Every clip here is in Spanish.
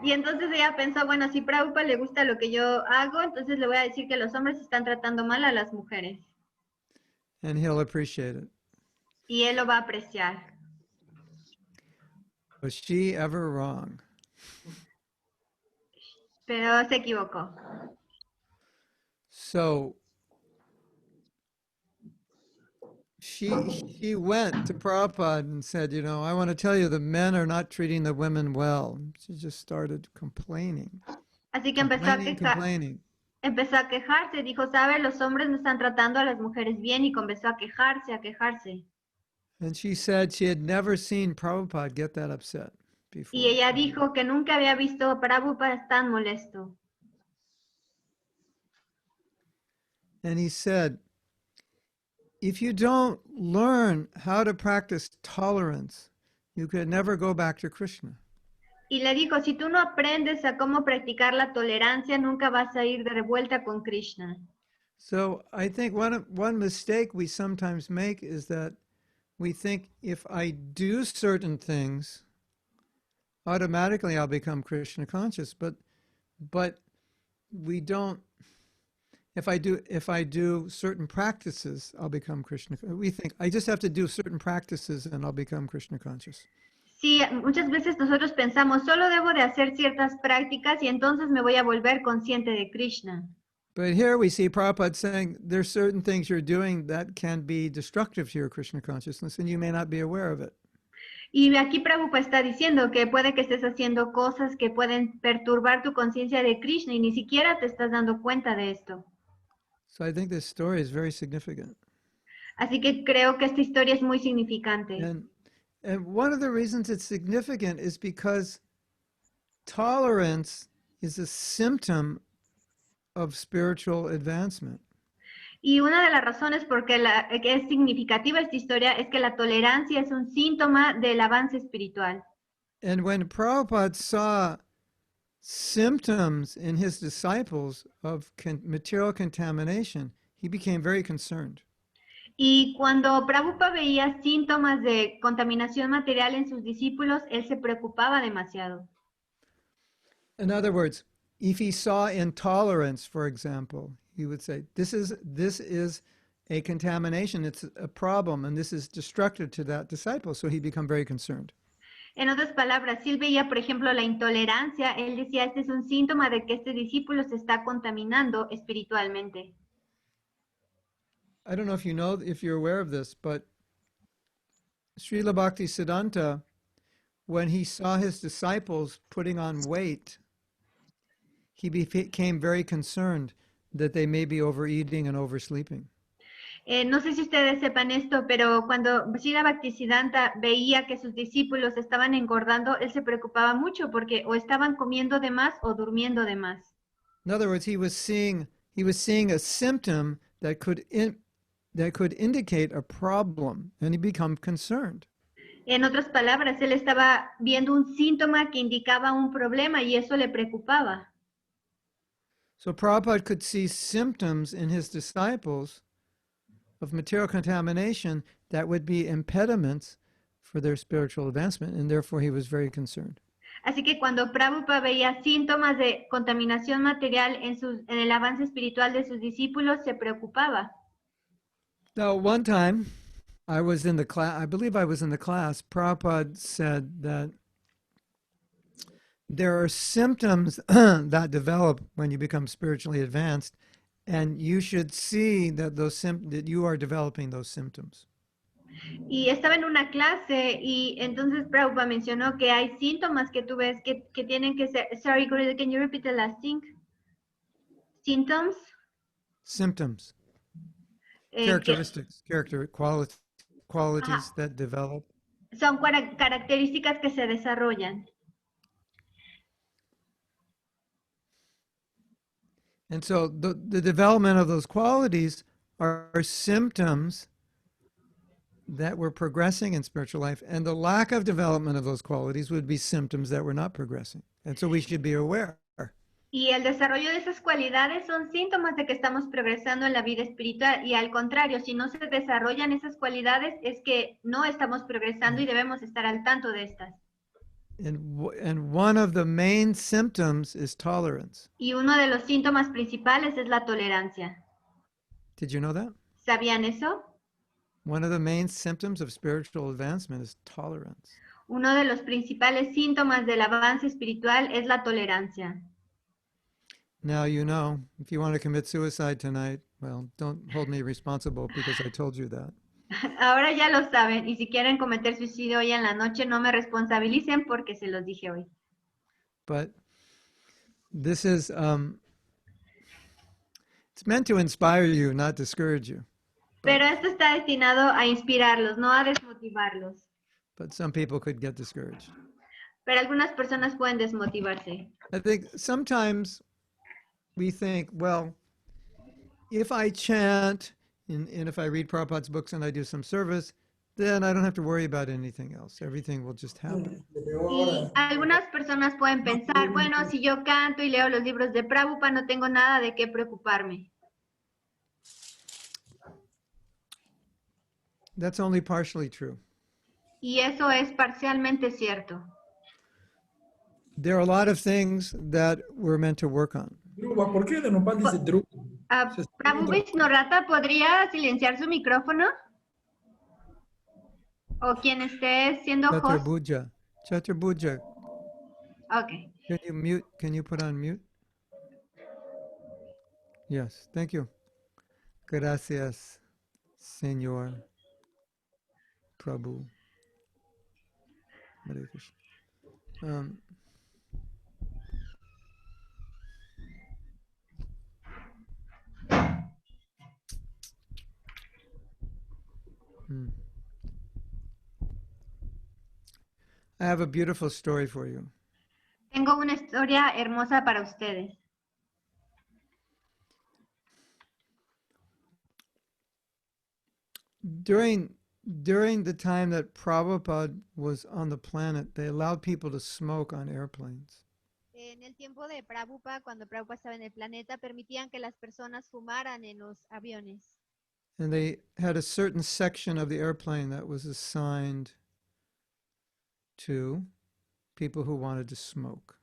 Y entonces ella pensó, bueno, si Prabhupada le gusta lo que yo hago, entonces le voy a decir que los hombres están tratando mal a las mujeres. And he'll appreciate it. Y él lo va a apreciar. Was she ever wrong? Pero se equivocó. So she went to Prabhupada and said, you know, I want to tell you the men are not treating the women well. She just started complaining, Así que complaining, complaining. empezó a quejarse. Dijo, sabe, los hombres no están tratando a las mujeres bien, y comenzó a quejarse, a quejarse. And she said she had never seen Prabhupada get that upset Y before. ella dijo que nunca había visto a Prabhupada tan molesto. And he said, if you don't learn how to practice tolerance, you could never go back to Krishna. Y le dijo, si tú no aprendes a cómo practicar la tolerancia, nunca vas a ir de revuelta con Krishna. So I think one mistake we sometimes make is that we think if I do certain things, automatically I'll become Krishna conscious. But we don't. If I do certain practices, I'll become Krishna. We think I just have to do certain practices and I'll become Krishna conscious. Sí, muchas veces nosotros pensamos, solo debo de hacer ciertas prácticas y entonces me voy a volver consciente de Krishna. But here we see Prabhupada saying there's certain things you're doing that can be destructive to your Krishna consciousness and you may not be aware of it. Y aquí Prabhupada está diciendo que puede que estés haciendo cosas que pueden perturbar tu conciencia de Krishna y ni siquiera te estás dando cuenta de esto. So I think this story is very significant. Así que creo que esta historia es muy significante. And one of the reasons it's significant is because tolerance is a symptom of spiritual advancement. Y una de las razones por que es significativa esta historia es que la tolerancia es un síntoma del avance espiritual. And when Prabhupada saw symptoms in his disciples of material contamination, he became very concerned. Y cuando Prabhupada veía síntomas de contaminación material en sus discípulos, él se preocupaba demasiado. In other words, if he saw intolerance, for example, he would say, this is a contamination, it's a problem, and this is destructive to that disciple. So he'd become very concerned. En otras palabras, si él veía, por ejemplo, la intolerancia, él decía, este es un síntoma de que este discípulo se está contaminando espiritualmente. I don't know if you know, if you're aware of this, but Srila Bhaktisiddhanta, when he saw his disciples putting on weight, he became very concerned that they may be overeating and oversleeping. No sé si ustedes sepan esto, pero cuando Srila Bhaktisiddhanta veía que sus discípulos estaban engordando, él se preocupaba mucho porque o estaban comiendo de más o durmiendo de más. In other words, he was seeing a symptom that could indicate a problem, and he became concerned. En otras palabras, él estaba viendo un síntoma que indicaba un problema y eso le preocupaba. So Prabhupada could see symptoms in his disciples of material contamination that would be impediments for their spiritual advancement, and therefore he was very concerned. Así que cuando Prabhupada veía síntomas de contaminación material en el avance espiritual de sus discípulos, se preocupaba. Now, one time, I was in the class, I believe I was in the class, Prabhupada said that there are symptoms that develop when you become spiritually advanced, and you should see that that you are developing those symptoms. Y estaba en una clase y entonces Prabhupada mencionó que hay síntomas que tú ves que tienen que ser... Sorry, Guru, can you repeat the last thing? Symptoms. Symptoms. Characteristics, qualities that develop. Son características que se desarrollan. And so the development of those qualities are symptoms that we're progressing in spiritual life, and the lack of development of those qualities would be symptoms that we're not progressing. And so we should be aware. Y el desarrollo de esas cualidades son síntomas de que estamos progresando en la vida espiritual, y al contrario, si no se desarrollan esas cualidades es que no estamos progresando y debemos estar al tanto de estas. And one of the main symptoms is tolerance. Y uno de los síntomas principales es la tolerancia. Did you know that? ¿Sabían eso? One of the main symptoms of spiritual advancement is tolerance. Uno de los principales síntomas del avance espiritual es la tolerancia. Now you know, if you want to commit suicide tonight, well, don't hold me responsible because I told you that. Ahora ya lo saben, y si quieren cometer suicidio hoy en la noche, no me responsabilicen porque se los dije hoy. But this is, it's meant to inspire you, not discourage you. Pero esto está destinado a inspirarlos, no a desmotivarlos. But some people could get discouraged. Pero algunas personas pueden desmotivarse. I think sometimes we think, well, if I chant and if I read Prabhupada's books and I do some service, then I don't have to worry about anything else. Everything will just happen. Y algunas personas pueden pensar, bueno, si yo canto y leo los libros de Prabhupada, no tengo nada de qué preocuparme. That's only partially true. Y eso es parcialmente cierto. There are a lot of things that we're meant to work on. Dhruva, ¿por qué Dhanapal dice Dhruva? Prabhu Vishnorata, ¿podría silenciar su micrófono? O quien esté siendo host. Chaturbuja. Chaturbuja. Ok. Can you mute? Can you put on mute? Yes, thank you. Gracias, Señor Prabhu. Hare Krishna. I have a beautiful story for you. Tengo una historia hermosa para ustedes. During the time that Prabhupada was on the planet, they allowed people to smoke on airplanes. En el tiempo de Prabhupada, cuando Prabhupada estaba en el planeta, permitían que las personas fumaran en los aviones. And they had a certain section of the airplane that was assigned to people who wanted to smoke.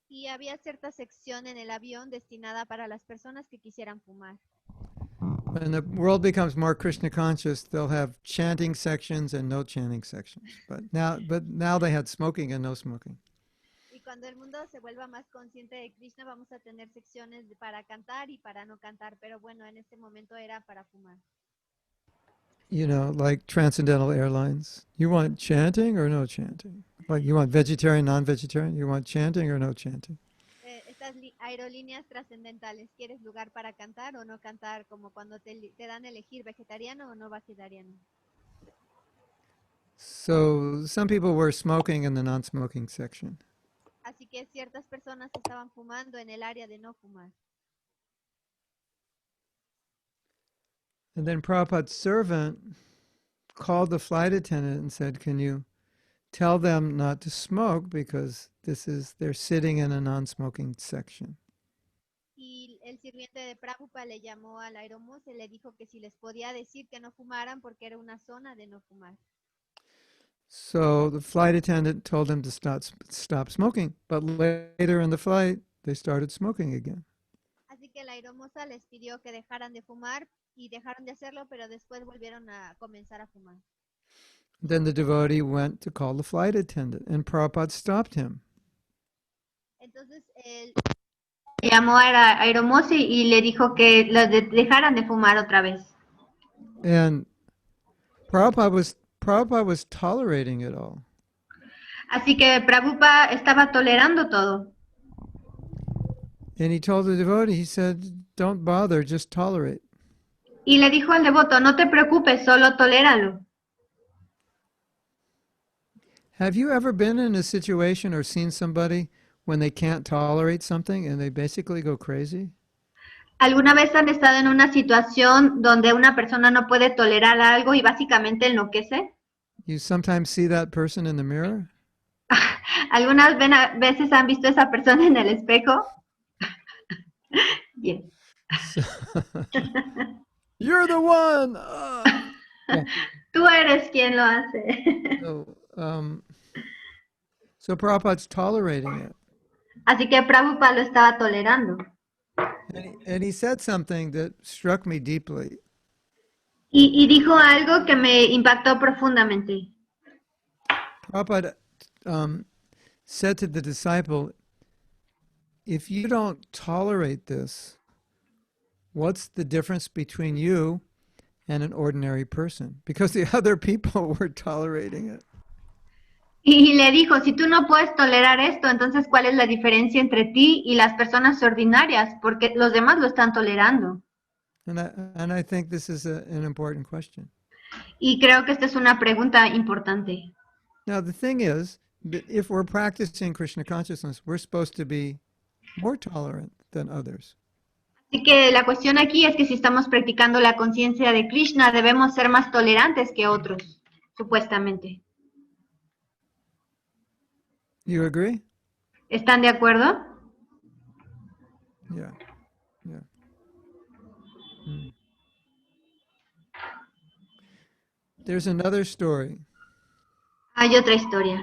Y había cierta sección en el avión destinada para las personas que quisieran fumar. When the world becomes more Krishna conscious, they'll have chanting sections and no chanting sections. But now they had smoking and no smoking. Y cuando el mundo se vuelva más consciente de Krishna, vamos a tener secciones para cantar y para no cantar. Pero bueno, en este momento era para fumar. You know, like Transcendental Airlines. You want chanting or no chanting? Like you want vegetarian, non-vegetarian? You want chanting or no chanting? Estas aerolíneas trascendentales, ¿quieres lugar para cantar o no cantar? Como cuando te dan a elegir vegetariano o no vegetariano. So some people were smoking in the non-smoking section. Así que ciertas personas estaban fumando en el área de no fumar. And then Prabhupada's servant called the flight attendant and said, can you tell them not to smoke because they're sitting in a non-smoking section. Y el sirviente de Prabhupada le llamó al aerobús y le dijo que si les podía decir que no fumaran porque era una zona de no fumar. So the flight attendant told them to stop smoking, but later in the flight, they started smoking again. Así que la aeromoza les pidió que dejaran de fumar y dejaron de hacerlo, pero después volvieron a comenzar a fumar. Then the devotee went to call the flight attendant, and Prabhupada stopped him. Entonces él llamó a la aeromoza y le dijo que los dejaran de fumar otra vez. And Prabhupada was tolerating it all. Así que Prabhupada estaba tolerando todo. And he told the devotee, he said, don't bother, just tolerate. Y le dijo al devoto, no te preocupes, solo toléralo. Have you ever been in a situation or seen somebody when they can't tolerate something and they basically go crazy? ¿Alguna vez han estado en una situación donde una persona no puede tolerar algo y básicamente enloquece? You sometimes see that person in the mirror? ¿Algunas veces han visto a esa persona en el espejo? Yes. So, you're the one! Yeah. Tú eres quien lo hace. So, So Prabhupada's tolerating it. Así que Prabhupada lo estaba tolerando. And he said something that struck me deeply. Y dijo algo que me impactó profundamente. Prabhupada said to the disciple, if you don't tolerate this, what's the difference between you and an ordinary person? Because the other people were tolerating it. Y le dijo, si tú no puedes tolerar esto, entonces ¿cuál es la diferencia entre ti y las personas ordinarias? Porque los demás lo están tolerando. And I think this is an important question. Y creo que esta es una pregunta importante. Now, the thing is, that if we're practicing Krishna consciousness, we're supposed to be more tolerant than others. Así que la cuestión aquí es que si estamos practicando la conciencia de Krishna, debemos ser más tolerantes que otros, supuestamente. You agree? ¿Están de acuerdo? Yeah. Yeah. Hmm. There's another story. Hay otra historia.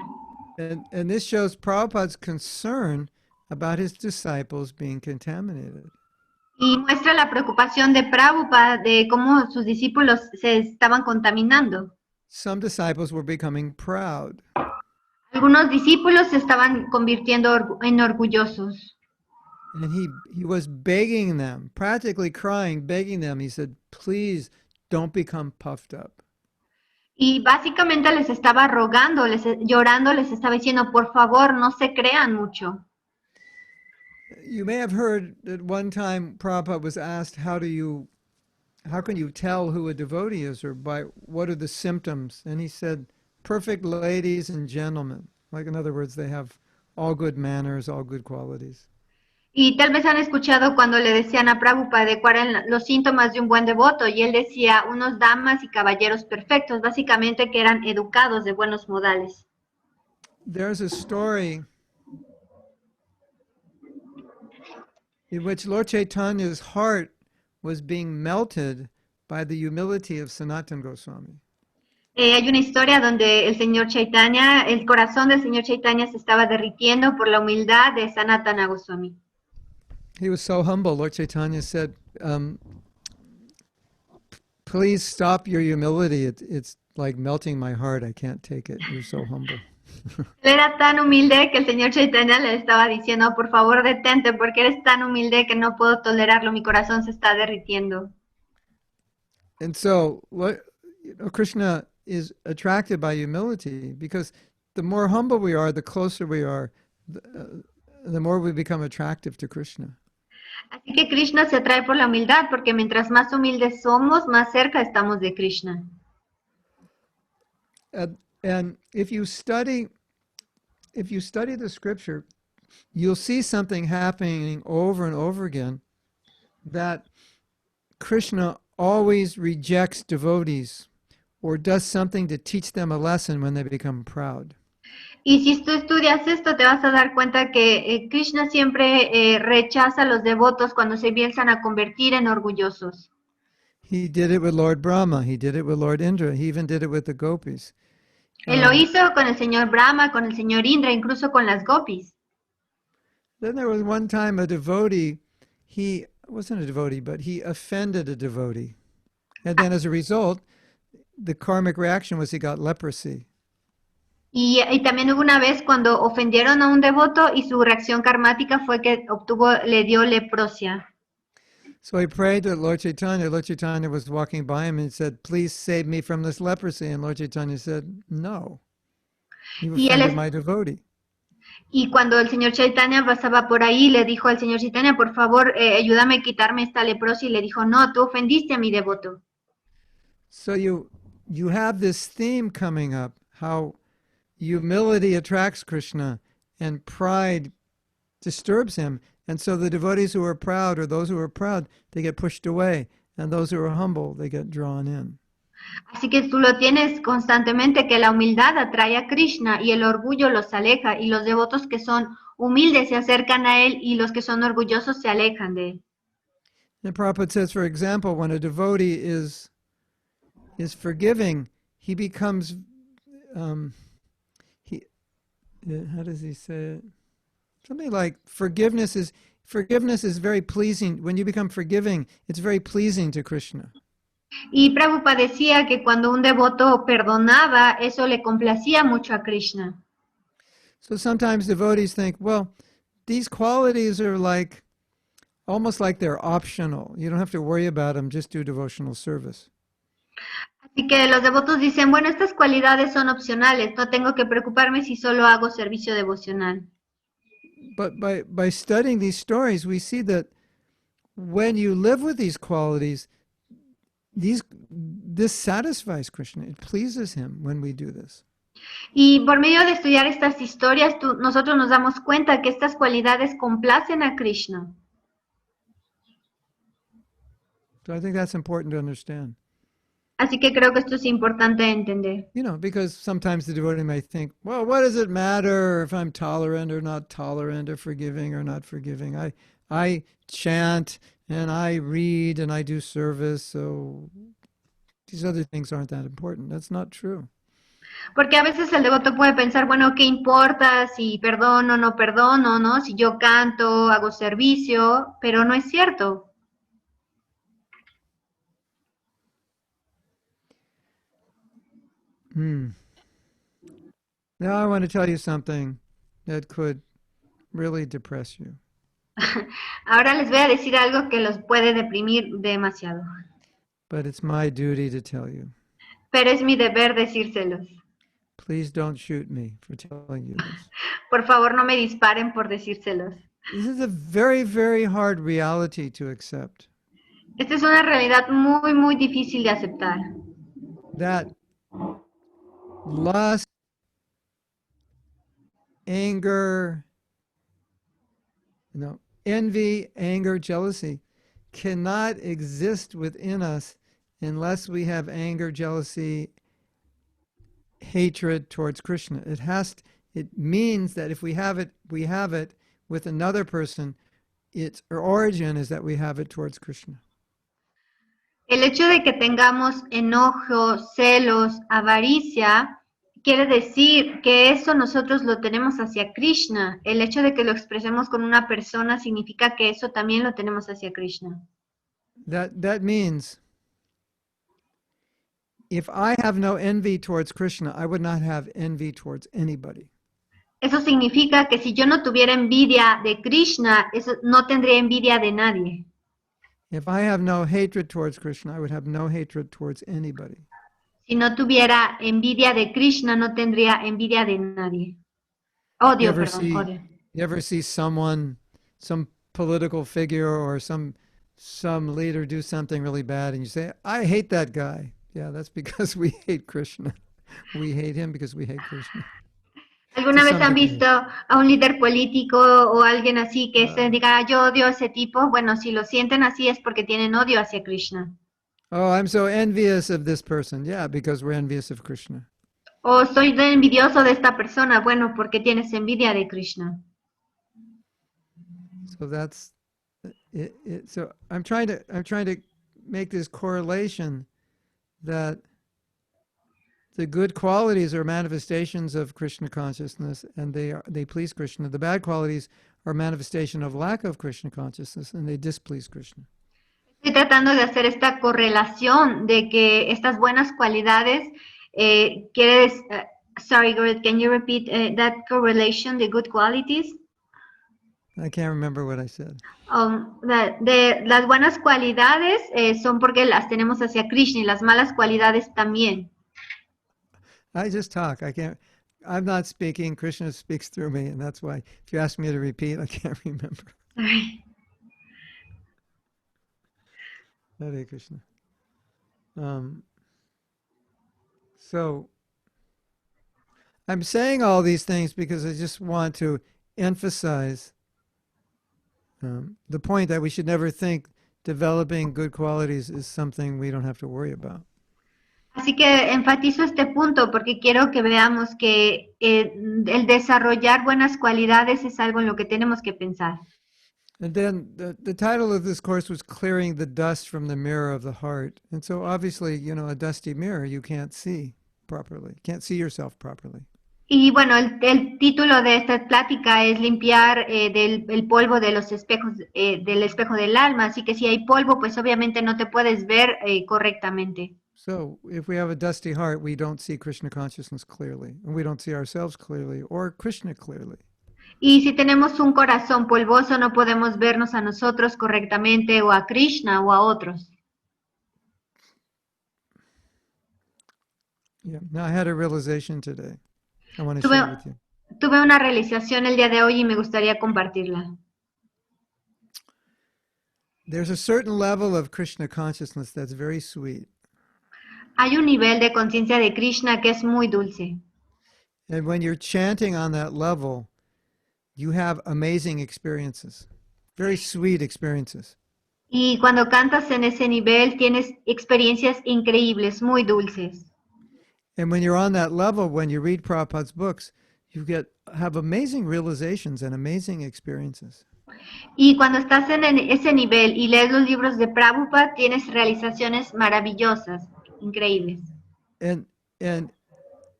And this shows Prabhupada's concern about his disciples being contaminated. Y muestra la preocupación de Prabhupada de cómo sus discípulos se estaban contaminando. Some disciples were becoming proud. Algunos discípulos se estaban convirtiendo en orgullosos. And he was begging them, practically crying, begging them. He said, please don't become puffed up. Y básicamente les estaba rogando, llorando, les estaba diciendo, por favor, no se crean mucho. You may have heard that one time Prabhupada was asked, how can you tell who a devotee is, or by what are the symptoms? And he said, perfect ladies and gentlemen. Like, in other words, they have all good manners, all good qualities. Y tal vez han escuchado cuando le decían a Prabhupada de cuáles eran los síntomas de un buen devoto, y él decía unos damas y caballeros perfectos, básicamente que eran educados, de buenos modales. There's a story in which Lord Chaitanya's heart was being melted by the humility of Sanatana Goswami. Hay una historia donde el señor Chaitanya, el corazón del señor Chaitanya se estaba derritiendo por la humildad de Sanatana Goswami. He was so humble. Lord Chaitanya said, please stop your humility. It's like melting my heart. I can't take it. You're so humble. Él era tan humilde que el señor Chaitanya le estaba diciendo, por favor detente porque eres tan humilde que no puedo tolerarlo, mi corazón se está derritiendo. And so Krishna is attracted by humility, because the more humble we are, the closer we are, the more we become attractive to Krishna. Así que Krishna se atrae por la humildad, porque mientras más humildes somos, más cerca estamos de Krishna. And if you study the scripture, you'll see something happening over and over again, that Krishna always rejects devotees or does something to teach them a lesson when they become proud. Y si tú estudias esto, te vas a dar cuenta que Krishna siempre rechaza a los devotos cuando se empiezan a convertir en orgullosos. He did it with Lord Brahma. He did it with Lord Indra. He even did it with the gopis. Él lo hizo con el señor Brahma, con el señor Indra, incluso con las gopis. Then there was one time a devotee, he wasn't a devotee, but he offended a devotee. And then as a result, the karmic reaction was he got leprosy. Y también hubo una vez cuando ofendieron a un devoto y su reacción karmática fue que le dio leprosia. So he prayed to Lord Chaitanya. Lord Chaitanya was walking by him and said, please save me from this leprosy. And Lord Chaitanya said, no, you offended my devotee. Y cuando el señor Chaitanya pasaba por ahí, le dijo al señor Chaitanya, por favor, ayúdame a quitarme esta leprosia. Y le dijo, no, tú ofendiste a mi devoto. So you have this theme coming up, how humility attracts Krishna and pride disturbs him. And so the devotees who are proud, or those who are proud, they get pushed away. And those who are humble, they get drawn in. Así que tú lo tienes constantemente, que la humildad atrae a Krishna y el orgullo los aleja. Y los devotos que son humildes se acercan a él y los que son orgullosos se alejan de él. And Prabhupada says, for example, when a devotee is forgiving, he becomes, how does he say it? Something like forgiveness is very pleasing. When you become forgiving, it's very pleasing to Krishna. Y Prabhupada decía que cuando un devoto perdonaba, eso le complacía mucho a Krishna. So sometimes devotees think, well, these qualities are like almost like they're optional. You don't have to worry about them, just do devotional service. Así que los devotos dicen, bueno, estas cualidades son opcionales, no tengo que preocuparme si solo hago servicio devocional. But by studying these stories, we see that when you live with these qualities, this satisfies Krishna. It pleases him when we do this. Y por medio de estudiar estas historias, nosotros nos damos cuenta que estas cualidades complacen a Krishna. So I think that's important to understand. Así que creo que esto es importante entender. You know, because sometimes the devotee may think, well, what does it matter if I'm tolerant or not tolerant, or forgiving or not forgiving? I chant and I read and I do service, so these other things aren't that important. That's not true. Porque a veces el devoto puede pensar, bueno, ¿qué importa si perdono o no perdono, no? Si yo canto, hago servicio, pero no es cierto. Now I want to tell you something that could really depress you. Ahora les voy a decir algo que los puede deprimir demasiado. But it's my duty to tell you. Pero es mi deber decírselos. Please don't shoot me for telling you this. Por favor, no me disparen por decírselos. This is a very, very hard reality to accept. Esta es una realidad muy, muy difícil de aceptar. That lust, anger, envy, anger, jealousy cannot exist within us unless we have anger, jealousy, hatred towards Krishna. It means that if we have it with another person, its origin is that we have it towards Krishna. El hecho de que tengamos enojo, celos, avaricia, quiere decir que eso nosotros lo tenemos hacia Krishna. El hecho de que lo expresemos con una persona significa que eso también lo tenemos hacia Krishna. That means if I have no envy towards Krishna, I would not have envy towards anybody. Eso significa que si yo no tuviera envidia de Krishna, eso no tendría envidia de nadie. If I have no hatred towards Krishna, I would have no hatred towards anybody. Si no tuviera envidia de Krishna, no tendría envidia de nadie. Odio, perdón, odio. You ever see someone, some political figure or some leader do something really bad and you say, I hate that guy. Yeah, that's because we hate Krishna. We hate him because we hate Krishna. ¿Alguna vez han visto a un líder político o alguien así que se diga, yo odio a ese tipo? Bueno, si lo sienten así es porque tienen odio hacia Krishna. Oh, I'm so envious of this person. Yeah, because we're envious of Krishna. O soy envidioso de esta persona. Bueno, porque tienes envidia de Krishna. So that's it. So I'm trying to make this correlation that the good qualities are manifestations of Krishna consciousness, and they please Krishna. The bad qualities are manifestation of lack of Krishna consciousness, and they displease Krishna. Estoy tratando de hacer esta correlación de que estas buenas cualidades sorry, Gurut, can you repeat that correlation, the good qualities? I can't remember what I said. Las buenas cualidades son porque las tenemos hacia Krishna y las malas cualidades también. I just talk. I'm not speaking. Krishna speaks through me, and that's why if you ask me to repeat, I can't remember. Sorry. Hare Krishna. So I'm saying all these things because I just want to emphasize the point that we should never think developing good qualities is something we don't have to worry about. Así que enfatizo este punto porque quiero que veamos que el desarrollar buenas cualidades es algo en lo que tenemos que pensar. And then the title of this course was Clearing the Dust from the Mirror of the Heart. And so obviously, a dusty mirror you can't see properly. You can't see yourself properly. Y bueno, el título de esta plática es limpiar el polvo de los espejos, del espejo del alma. Así que si hay polvo, pues obviamente no te puedes ver correctamente. So if we have a dusty heart, we don't see Krishna consciousness clearly, and we don't see ourselves clearly or Krishna clearly. Y si tenemos un corazón polvoso, no podemos vernos a nosotros correctamente o a Krishna o a otros. Yeah. Now I had a realization today. I want to Tuve, share with you. tuve una realización el día de hoy y me gustaría compartirla. There's a certain level of Krishna consciousness that's very sweet. Hay un nivel de conciencia de Krishna que es muy dulce. And when you're chanting on that level, you have amazing experiences, very sweet experiences. Y cuando cantas en ese nivel, tienes experiencias increíbles, muy dulces. And when you're on that level, when you read Prabhupada's books, you have amazing realizations and amazing experiences. Y cuando estás en ese nivel y lees los libros de Prabhupada, tienes realizaciones maravillosas, increíbles. And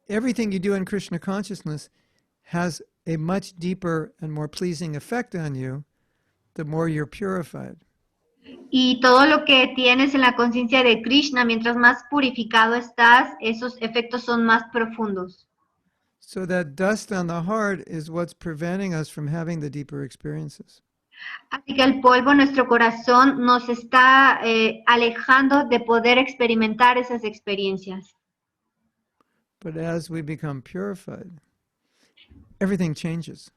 everything you do in Krishna consciousness has a much deeper and more pleasing effect on you the more you're purified. Y todo lo que tienes en la conciencia de Krishna, mientras más purificado estás, esos efectos son más profundos. So that dust on the heart is what's preventing us from having the deeper experiences. Así que el polvo en nuestro corazón nos está alejando de poder experimentar esas experiencias. But as we become purified, everything changes.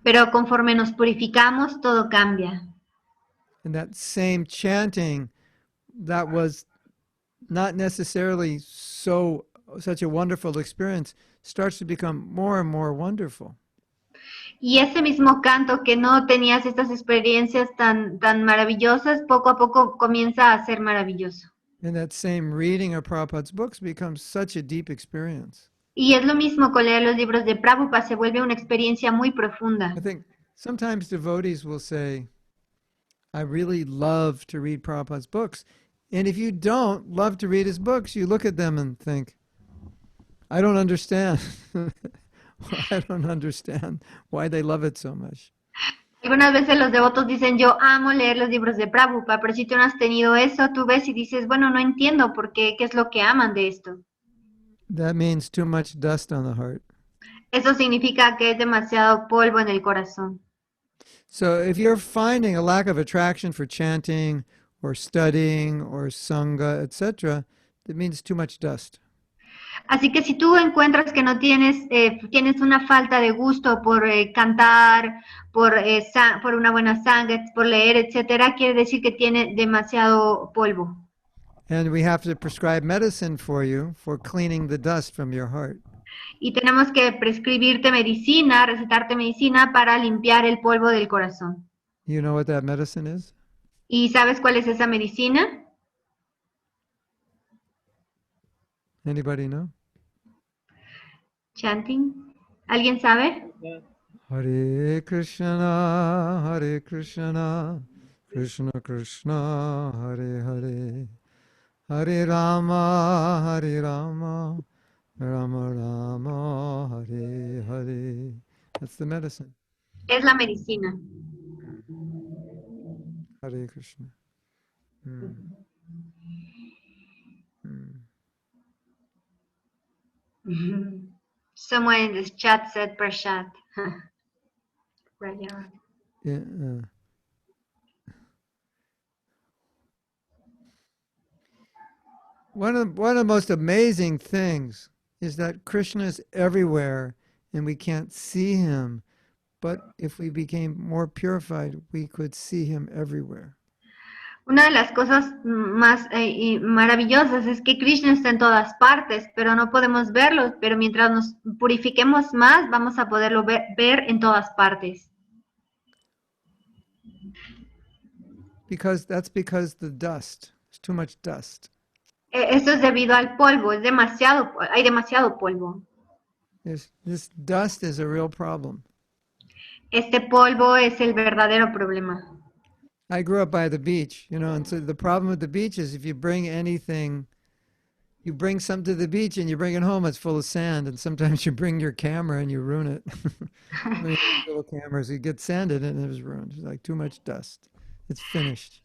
Pero conforme nos purificamos, todo cambia. And that same chanting that was not necessarily such a wonderful experience starts to become more and more wonderful. Y ese mismo canto que no tenías estas experiencias tan maravillosas, poco a poco comienza a ser maravilloso. And that same reading of Prabhupada's books becomes such a deep experience. Y es lo mismo con leer los libros de Prabhupada, se vuelve una experiencia muy profunda. I think sometimes devotees will say, I really love to read Prabhupada's books. And if you don't love to read his books, you look at them and think, I don't understand. I don't understand why they love it so much. Algunas veces los devotos dicen, yo amo leer los libros de Prabhupada, pero si tú no has tenido eso, tú ves y dices, bueno, no entiendo por qué es lo que aman de esto. That means too much dust on the heart. Eso significa que es demasiado polvo en el corazón. So if you're finding a lack of attraction for chanting or studying or sangha, etc., that means too much dust. Así que si tú encuentras que no tienes una falta de gusto por cantar, por una buena sangha, por leer, etcétera, quiere decir que tiene demasiado polvo. And we have to prescribe medicine for you for cleaning the dust from your heart. Y tenemos que prescribirte medicina, recetarte medicina para limpiar el polvo del corazón. You know what that medicine is? ¿Y sabes cuál es esa medicina? Anybody know? Chanting. ¿Alguien sabe? Hare Krishna, Krishna Krishna, Hare Hare, Hare Rama, Rama Rama, Hare Hare. That's the medicine. Es la medicina. Hare Krishna. Someone in this chat said Prashad. Right, yeah. Yeah, One of the most amazing things is that Krishna is everywhere and we can't see him. But if we became more purified, we could see him everywhere. Una de las cosas más maravillosas es que Krishna está en todas partes, pero no podemos verlo. Pero mientras nos purifiquemos más, vamos a poderlo ver en todas partes. Because the dust. There's too much dust. Esto es debido al polvo, hay demasiado polvo. This dust is a real problem. Este polvo es el verdadero problema. I grew up by the beach, and so the problem with the beach is if you bring anything, you bring something to the beach and you bring it home, it's full of sand. And sometimes you bring your camera and you ruin it. One of these little cameras, you get sanded and it was ruined. It's like too much dust. It's finished.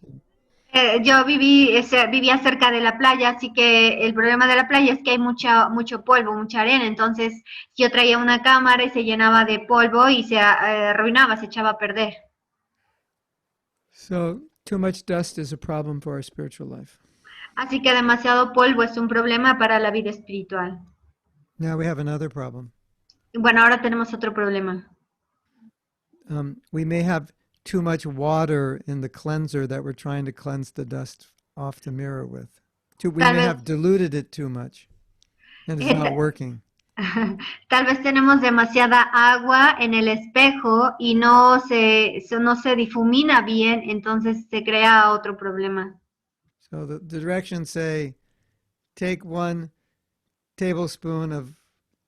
Yo vivía cerca de la playa, así que el problema de la playa es que hay mucho polvo, mucha arena. Entonces yo traía una cámara y se llenaba de polvo y se arruinaba, se echaba a perder. So too much dust is a problem for our spiritual life. Así que demasiado polvo es un problema para la vida espiritual. Now we have another problem. Bueno, ahora tenemos otro problema. We may have too much water in the cleanser that we're trying to cleanse the dust off the mirror with. We Tal may vez- have diluted it too much and it's not working. Tal vez tenemos demasiada agua en el espejo y no se difumina bien, entonces se crea otro problema. So the directions say, take 1 tablespoon of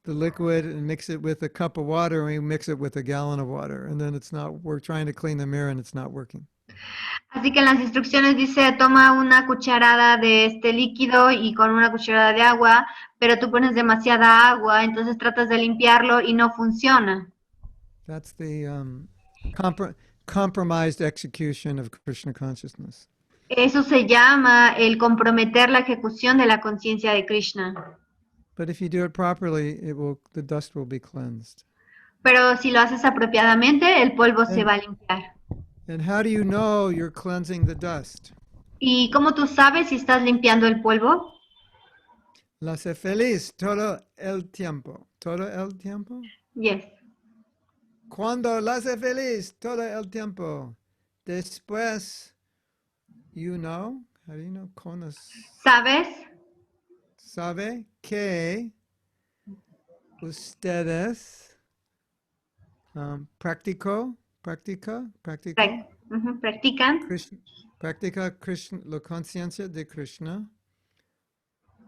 the liquid and mix it with a cup of water, and we mix it with a gallon of water. And then we're trying to clean the mirror and it's not working. Así que en las instrucciones dice, toma una cucharada de este líquido y con una cucharada de agua, pero tú pones demasiada agua, entonces tratas de limpiarlo y no funciona. That's the compromised execution of Krishna consciousness. Eso se llama el comprometer la ejecución de la conciencia de Krishna. But if you do it properly, the dust will be cleansed. Pero si lo haces apropiadamente, el polvo se va a limpiar. And how do you know you're cleansing the dust? ¿Y cómo tú sabes si estás limpiando el polvo? La sé feliz todo el tiempo. ¿Todo el tiempo? Yes. Cuando la sé feliz todo el tiempo. Después, how do you know? ¿Sabes? Sabe que ustedes practican Practican. practica Krishna, la conciencia de Krishna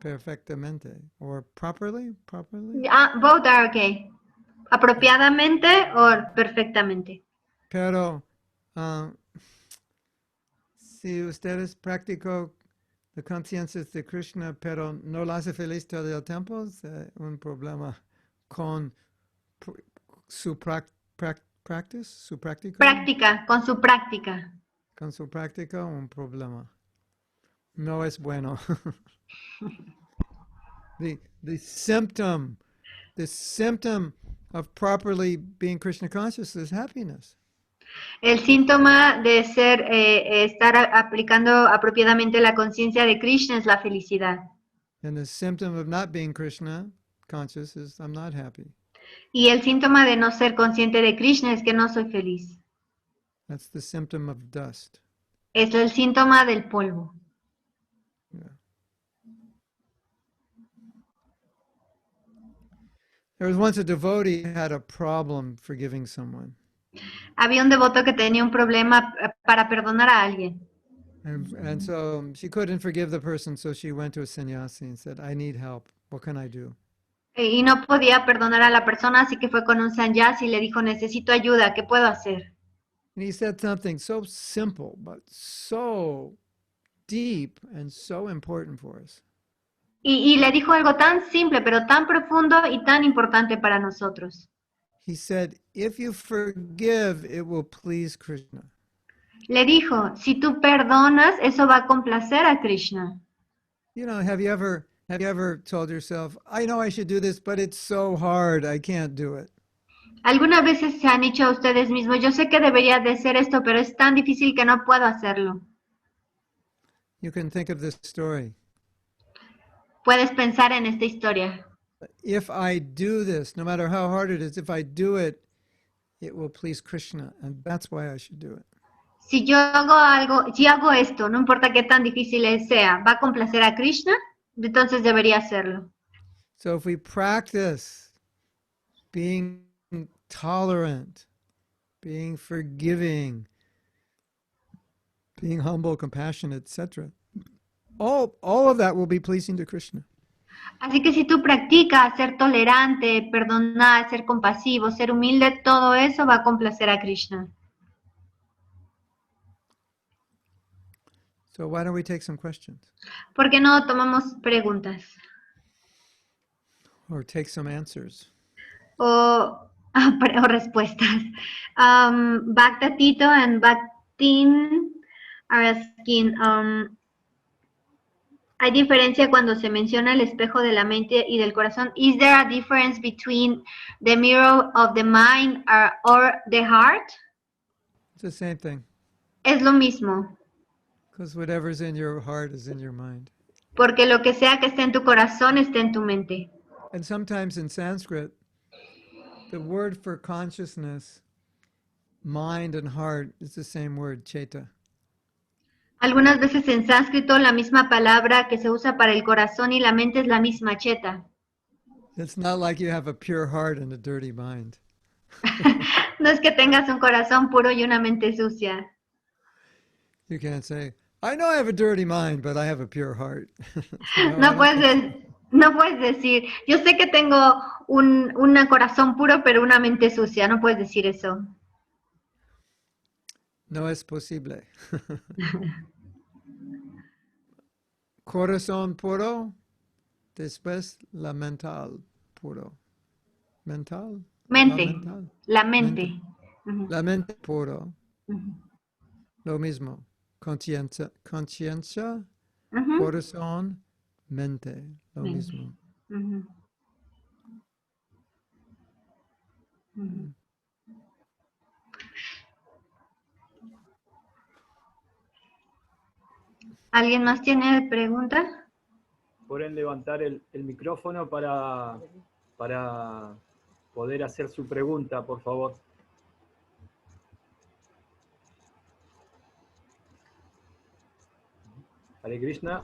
perfectamente or properly. Both are okay. Apropiadamente o perfectamente. Pero si ustedes practican la conciencia de Krishna, pero no la hace feliz todo el tiempo, es un problema con su práctica. Práctica, con su práctica. Con su práctica, un problema. No es bueno. the symptom of properly being Krishna conscious is happiness. El síntoma de estar aplicando apropiadamente la conciencia de Krishna es la felicidad. And the symptom of not being Krishna conscious is I'm not happy. Y el síntoma de no ser consciente de Krishna es que no soy feliz. That's the symptom of dust. Es el síntoma del polvo. Yeah. There was once a devotee who had a problem forgiving someone. Había un devoto que tenía un problema para perdonar a alguien. And so she couldn't forgive the person, so she went to a sannyasi and said, I need help. What can I do? Y no podía perdonar a la persona, así que fue con un sannyasi y le dijo, necesito ayuda, ¿qué puedo hacer? And he said something so simple, but so deep and so important for us. Y le dijo algo tan simple, pero tan profundo y tan importante para nosotros. He said, if you forgive, it will please Krishna. Le dijo, si tú perdonas, eso va a complacer a Krishna. You know, have you ever told yourself, I know I should do this, but it's so hard, I can't do it? Algunas veces se han dicho a ustedes mismos, yo sé que debería de hacer esto, pero es tan difícil que no puedo hacerlo. You can think of this story. Puedes pensar en esta historia. If I do this, no matter how hard it is, if I do it, it will please Krishna, and that's why I should do it. Si yo hago esto, no importa qué tan difícil sea, va a complacer a Krishna, entonces debería hacerlo. So if we practice being tolerant, being forgiving, being humble, compassionate, etc., all of that will be pleasing to Krishna. Así que si tú practicas ser tolerante, perdonar, ser compasivo, ser humilde, todo eso va a complacer a Krishna. So why don't we take some questions? ¿Por qué no tomamos preguntas? or take some answers. o respuestas. Bhakta Tito and Bhaktin are asking, ¿hay diferencia cuando se menciona el espejo de la mente y del corazón? Is there a difference between the mirror of the mind or the heart? It's the same thing, Es lo mismo, because whatever's in your heart is in your mind. porque lo que sea que esté en tu corazón está en tu mente. And sometimes in Sanskrit, the word for consciousness, mind and heart, is the same word, cheta. Algunas veces en sánscrito la misma palabra que se usa para el corazón y la mente es la misma, cheta. It's not like you have a pure heart and a dirty mind. No es que tengas un corazón puro y una mente sucia. You can't say, I know I have a dirty mind, but I have a pure heart. No puedes decir, yo sé que tengo un corazón puro pero una mente sucia, no puedes decir eso. No es posible. Corazón puro, después la mental puro. ¿Mental? Mente, mental. la mente. Ujú, La mente puro, ujú, lo mismo. Conciencia, ujú, corazón, mente, lo mente. mismo. Ujú, ujú. ¿Alguien más tiene pregunta? Pueden levantar el micrófono para poder hacer su pregunta, por favor. Hare Krishna.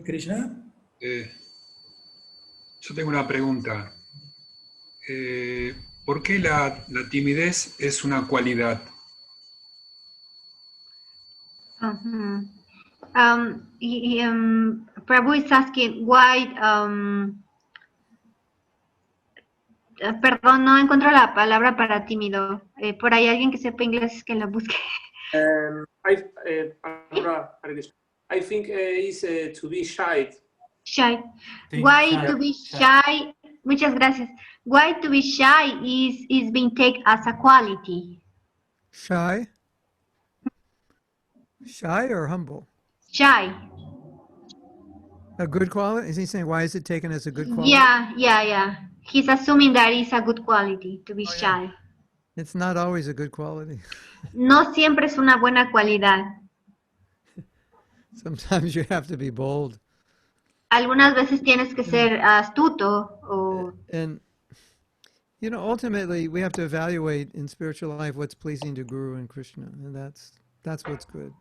Krishna, Yo tengo una pregunta. ¿Por qué la timidez es una cualidad? Uh-huh. Prabhu is asking why, perdón, no encuentro la palabra para tímido. Por ahí alguien que sepa inglés que la busque. I think is to be shy. Shy. Think Why shy, to be shy. shy? Muchas gracias. Why to be shy is being taken as a quality. Shy? Shy or humble? Shy. A good quality? Is he saying why is it taken as a good quality? Yeah. He's assuming that it's a good quality to be Oh, yeah. shy. It's not always a good quality. No siempre es una buena cualidad. Sometimes you have to be bold. Algunas veces tienes que ser astuto o And, you know, ultimately we have to evaluate in spiritual life what's pleasing to Guru and Krishna. And that's what's good.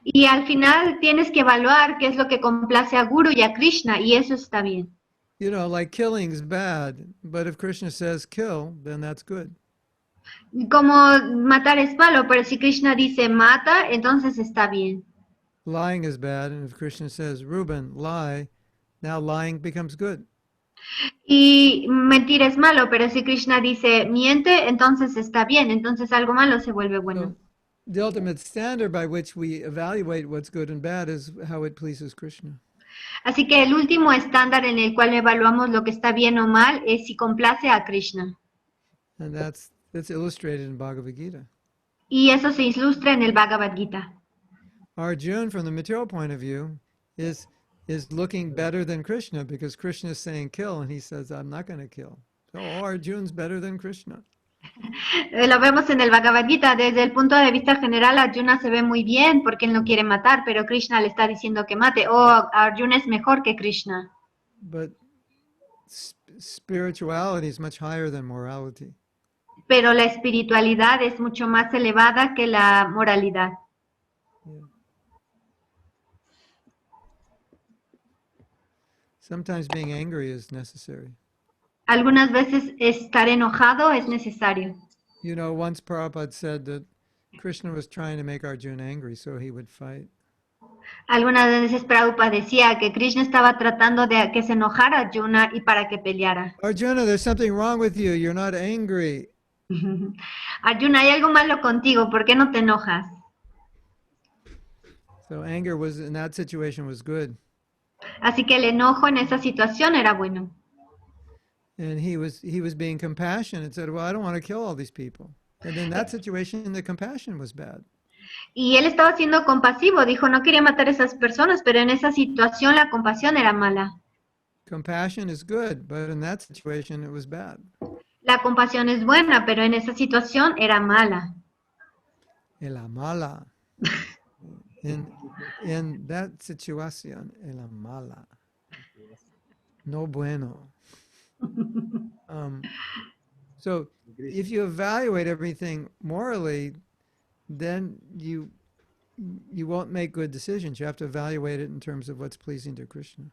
y al final tienes que evaluar qué es lo que complace a Guru y a Krishna y eso está bien. You know, like killing's bad, but if Krishna says kill, then that's good. Como matar es malo, pero si Krishna dice mata, entonces está bien. Lying is bad, and if Krishna says, Reuben, lie, now lying becomes good. Y mentir es malo, pero si Krishna dice miente, entonces está bien, entonces algo malo se vuelve bueno. So the ultimate standard by which we evaluate what's good and bad is how it pleases Krishna. Así que el último estándar en el cual evaluamos lo que está bien o mal es si complace a Krishna. And that's illustrated in Bhagavad Gita. Y eso se ilustra en el Bhagavad Gita. Arjuna, from the material point of view, is looking better than Krishna because Krishna is saying kill, and he says, I'm not going to kill. So Arjuna's better than Krishna. Lo vemos en el Bhagavad Gita. Desde el punto de vista general, Arjuna se ve muy bien porque él no quiere matar, pero Krishna le está diciendo que mate. Arjuna es mejor que Krishna. But spirituality is much higher than morality. Pero la espiritualidad es mucho más elevada que la moralidad. Yeah. Sometimes being angry is necessary. Algunas veces estar enojado es necesario. You know, once Prabhupada said that Krishna was trying to make Arjuna angry so he would fight. Algunas veces Prabhupada decía que Krishna estaba tratando de que se enojara Arjuna y para que peleara. Arjuna, there's something wrong with you. You're not angry. Arjuna, hay algo malo contigo, ¿por qué no te enojas? So anger was in that situation was good. Así que el enojo en esa situación era bueno. And he was being compassionate and said, well, I don't want to kill all these people. And in that situation, the compassion was bad. Y él estaba siendo compasivo, dijo, no quería matar a esas personas, pero en esa situación la compasión era mala. Compassion is good, but in that situation, it was bad. La compasión es buena, pero en esa situación era mala. La mala. In that situation, la mala. No bueno. So if you evaluate everything morally, then you won't make good decisions. You have to evaluate it in terms of what's pleasing to Krishna.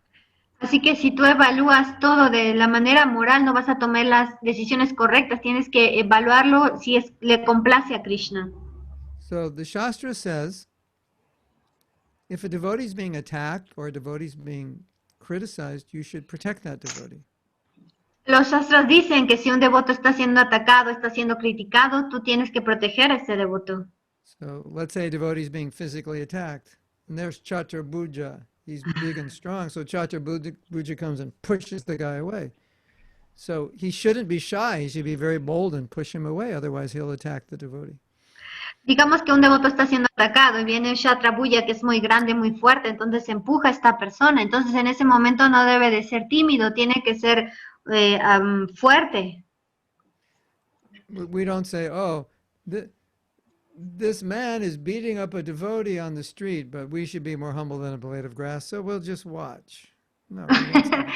Así que si tú evalúas todo de la manera moral, no vas a tomar las decisiones correctas. Tienes que evaluarlo si le complace a Krishna. So the Shastra says, if a devotee is being attacked or a devotee is being criticized, you should protect that devotee. Los shastras dicen que si un devoto está siendo atacado, está siendo criticado, tú tienes que proteger a ese devoto. So let's say a devotee is being physically attacked, and there's Chaturabhuja. He's big and strong, so Chaturabhuja comes and pushes the guy away. So he shouldn't be shy. He should be very bold and push him away, otherwise he'll attack the devotee. Digamos que un devoto está siendo atacado y viene un Kshatrabuya que es muy grande, muy fuerte, entonces empuja a esta persona. Entonces en ese momento no debe de ser tímido, tiene que ser fuerte. We don't say, oh, this man is beating up a devotee on the street, but we should be more humble than a blade of grass, so we'll just watch. No, we don't say that.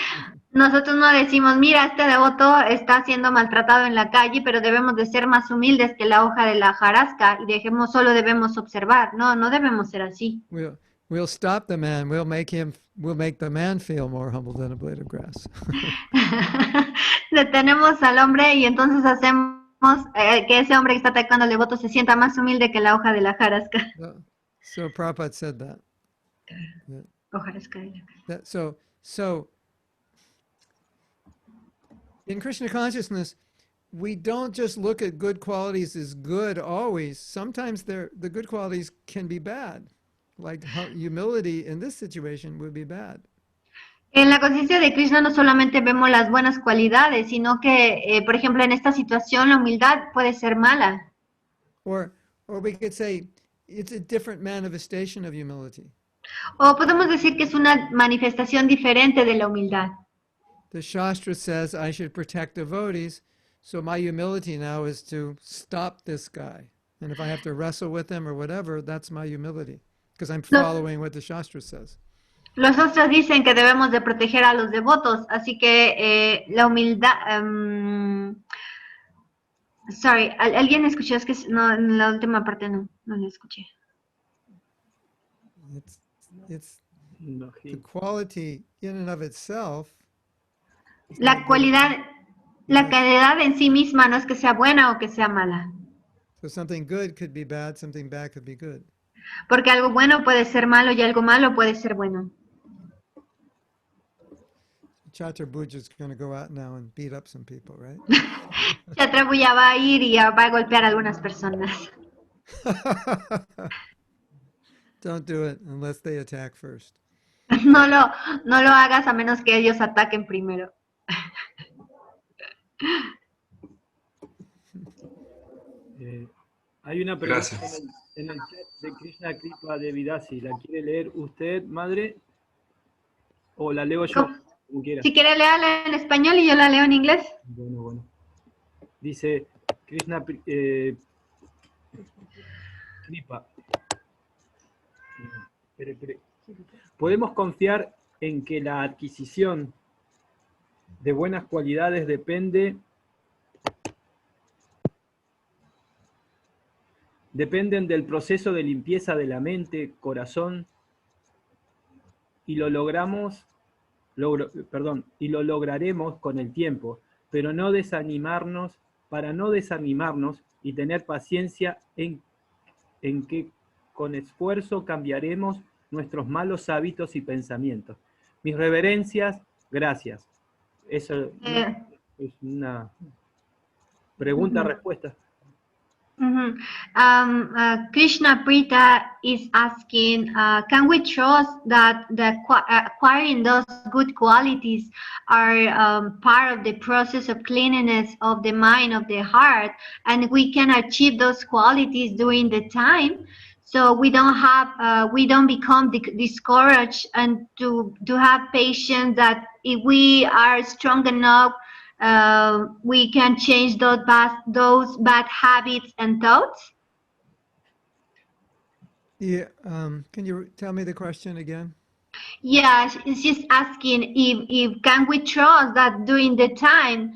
Nosotros no decimos, mira, este devoto está siendo maltratado en la calle, pero debemos de ser más humildes que la hoja de la jarasca y solo debemos observar. No, no debemos ser así. We'll stop the man. We'll make the man feel more humble than a blade of grass. Detenemos al hombre y entonces hacemos que ese hombre que está atacando al devoto se sienta más humilde que la hoja de la jarasca. So Prabhupada said that. So in Krishna consciousness, we don't just look at good qualities as good always. Sometimes the good qualities can be bad. Like humility in this situation would be bad. En la conciencia de Krishna no solamente vemos las buenas cualidades, sino que, por ejemplo, en esta situación la humildad puede ser mala. Or we could say it's a different manifestation of humility. O podemos decir que es una manifestación diferente de la humildad. The Shastra says I should protect devotees, so my humility now is to stop this guy. And if I have to wrestle with him or whatever, that's my humility, because I'm following what the Shastra says. Los shastras dicen que debemos de proteger a los devotos, así que la humildad... sorry, ¿alguien escuchó? Es que no, en la última parte no la escuché. It's the quality in and of itself. La calidad en sí misma no es que sea buena o que sea mala. So something good could be bad, something bad could be good. Porque algo bueno puede ser malo y algo malo puede ser bueno. Chaturabhuja is going to go out now and beat up some people, right? Kshatrabuya va a ir y va a golpear a algunas personas. Don't do it unless they attack first. No lo hagas a menos que ellos ataquen primero. Hay una pregunta Gracias. en el chat de Krishna Kripa de Vidasi. ¿La quiere leer usted, madre? ¿O la leo yo? Como quiera. Si quiere leerla en español y yo la leo en inglés. Bueno. Dice Krishna Kripa. Espere. ¿Podemos confiar en que la adquisición de buenas cualidades dependen del proceso de limpieza de la mente, corazón, y lo lograremos con el tiempo, pero para no desanimarnos y tener paciencia en que con esfuerzo cambiaremos nuestros malos hábitos y pensamientos. Mis reverencias, gracias. Eso Eh, es una pregunta-respuesta. Krishna Prita is asking, can we trust that acquiring those good qualities are part of the process of cleanliness of the mind, of the heart, and we can achieve those qualities during the time? So we don't become discouraged, and to have patience that if we are strong enough, we can change those bad habits and thoughts. Yeah, can you tell me the question again? Yeah, she's asking if can we trust that during the time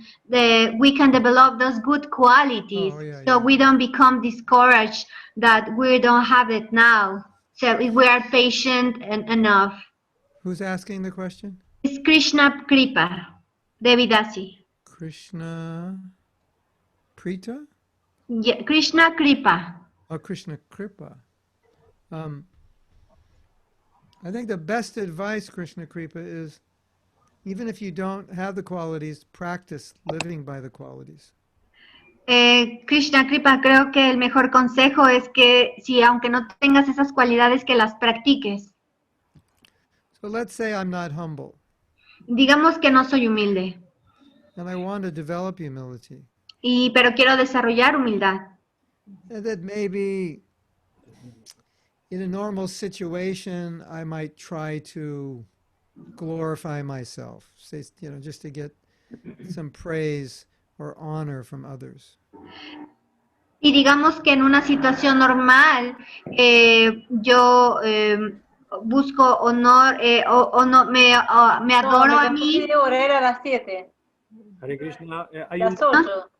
we can develop those good qualities, Oh, yeah, so yeah. we don't become discouraged that we don't have it now. So if we are patient enough. Who's asking the question? It's Krishna Kripa, Devidasi. Krishna Prita? Yeah, Krishna Kripa. Oh, Krishna Kripa. I think the best advice, Krishna Kripa, is even if you don't have the qualities, practice living by the qualities. Krishna Kripa, creo que el mejor consejo es que si aunque no tengas esas cualidades, que las practiques. So let's say I'm not humble Digamos que no soy humilde, and I want to develop humility. pero quiero desarrollar humildad. And that maybe in a normal situation, I might try to glorify myself, say, just to get some praise or honor from others. Y digamos que en una situación normal, yo busco honor, me adoro a mí. Era a las 7. Hare Krishna, hay Las un, 8.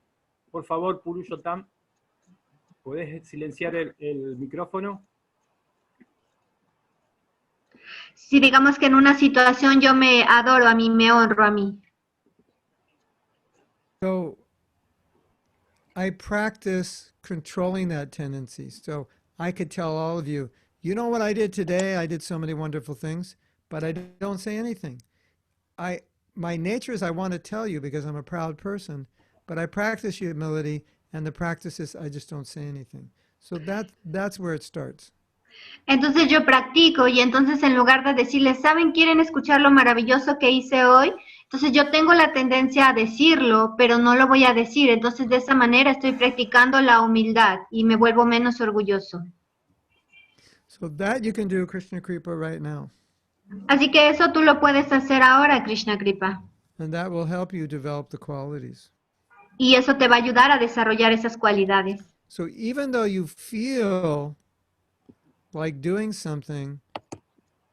por favor, Purushottam, ¿podés silenciar el micrófono? Si digamos que en una situación yo me adoro a mí, me honro a mí. So I practice controlling that tendency. So I could tell all of you, you know what I did today? I did so many wonderful things, but I don't say anything. My nature is I want to tell you because I'm a proud person, but I practice humility, and the practice is I just don't say anything. So that's where it starts. Entonces yo practico y entonces en lugar de decirles, ¿saben? ¿Quieren escuchar lo maravilloso que hice hoy? Entonces yo tengo la tendencia a decirlo, pero no lo voy a decir. Entonces de esa manera estoy practicando la humildad y me vuelvo menos orgulloso. So that you can do, Krishna Kripa, right now. Así que eso tú lo puedes hacer ahora, Krishna Kripa. And that will help you develop the qualities. Y eso te va a ayudar a desarrollar esas cualidades. So even though you feel like doing something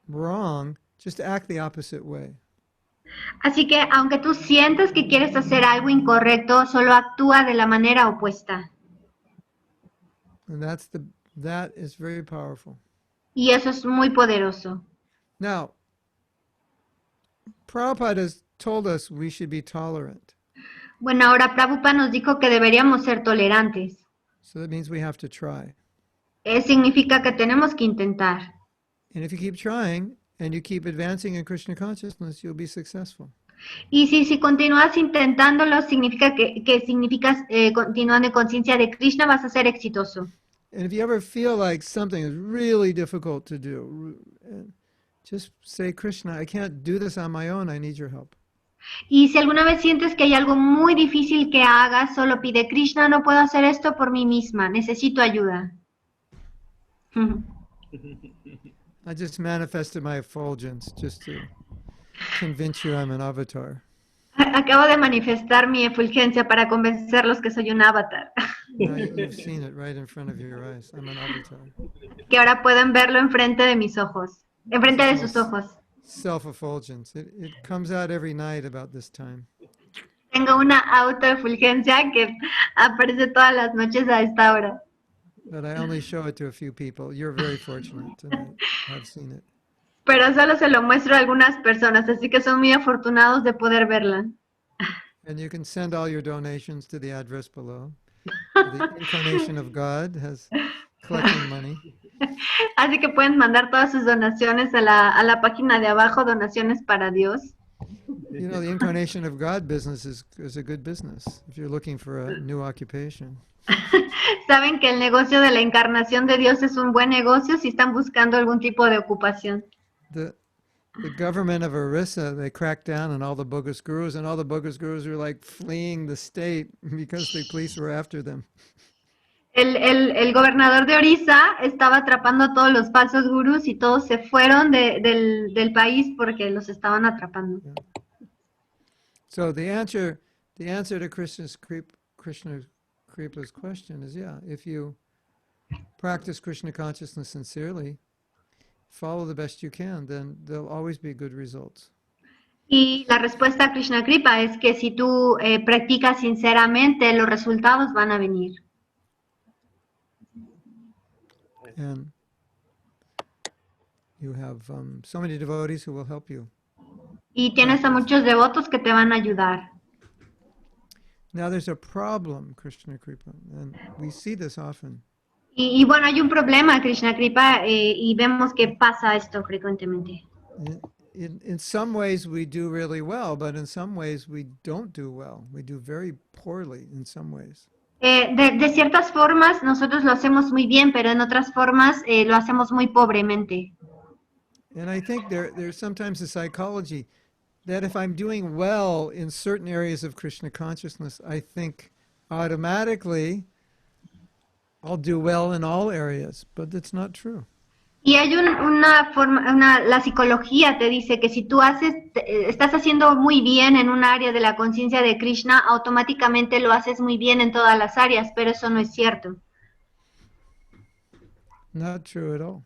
wrong, just act the opposite way. Así que aunque tú sientas que quieres hacer algo incorrecto, solo actúa de la manera opuesta. And that is very powerful. Y eso es muy poderoso. Now, Prabhupada has told us we should be tolerant. Bueno, ahora Prabhupada nos dijo que deberíamos ser tolerantes. So that means we have to try. Significa que tenemos que intentar. And if you keep trying and you keep advancing in Krishna consciousness, you'll be successful. Y si continúas intentándolo, significa que significas continuando en conciencia de Krishna, vas a ser exitoso. And if you ever feel like something is really difficult to do, just say, Krishna, I can't do this on my own. I need your help. Y si alguna vez sientes que hay algo muy difícil que hagas, solo pide, Krishna, no puedo hacer esto por mí misma, necesito ayuda. I just manifested my effulgence just to convince you I'm an avatar. Acabo de manifestar mi efulgencia para convencerlos que soy un avatar. Now you've seen it right in front of your eyes. I'm an avatar. Que ahora pueden verlo enfrente de mis ojos, enfrente de sus ojos. Self-effulgence. It comes out every night about this time. Tengo una autoefulgencia que aparece todas las noches a esta hora. But I only show it to a few people. You're very fortunate tonight. I've seen it. Pero solo se lo muestro a algunas personas, así que son muy afortunados de poder verla. And you can send all your donations to the address below. The Incarnation of God has collecting money. Así que pueden mandar todas sus donaciones a la página de abajo, donaciones para Dios. You know, the incarnation of God business is a good business if you're looking for a new occupation. Saben que el negocio de la encarnación de Dios es un buen negocio si están buscando algún tipo de ocupación. The government of Orissa, they cracked down on all the bogus gurus, and all the bogus gurus were like fleeing the state because the police were after them. El gobernador de Orissa estaba atrapando a todos los falsos gurús y todos se fueron del país porque los estaban atrapando. So the answer to Krishna Kripa's question is, yeah, if you practice Krishna consciousness sincerely, follow the best you can, then there'll always be good results. Y la respuesta a Krishna Kripa es que si tú practicas sinceramente, los resultados van a venir. And you have so many devotees who will help you. Y tienes a muchos devotos que te van a ayudar. Now there's a problem, Krishna Kripa, and we see this often. Y bueno, hay un problema, Krishna Kripa, y vemos que pasa esto frecuentemente. In some ways we do really well, but in some ways we don't do well. We do very poorly in some ways. De ciertas formas nosotros lo hacemos muy bien, pero en otras formas lo hacemos muy pobremente. And I think there's sometimes a psychology that if I'm doing well in certain areas of Krishna consciousness, I think automatically I'll do well in all areas, but that's not true. Y hay una forma, la psicología te dice que si tú estás haciendo muy bien en un área de la conciencia de Krishna, automáticamente lo haces muy bien en todas las áreas, pero eso no es cierto. Not true at all.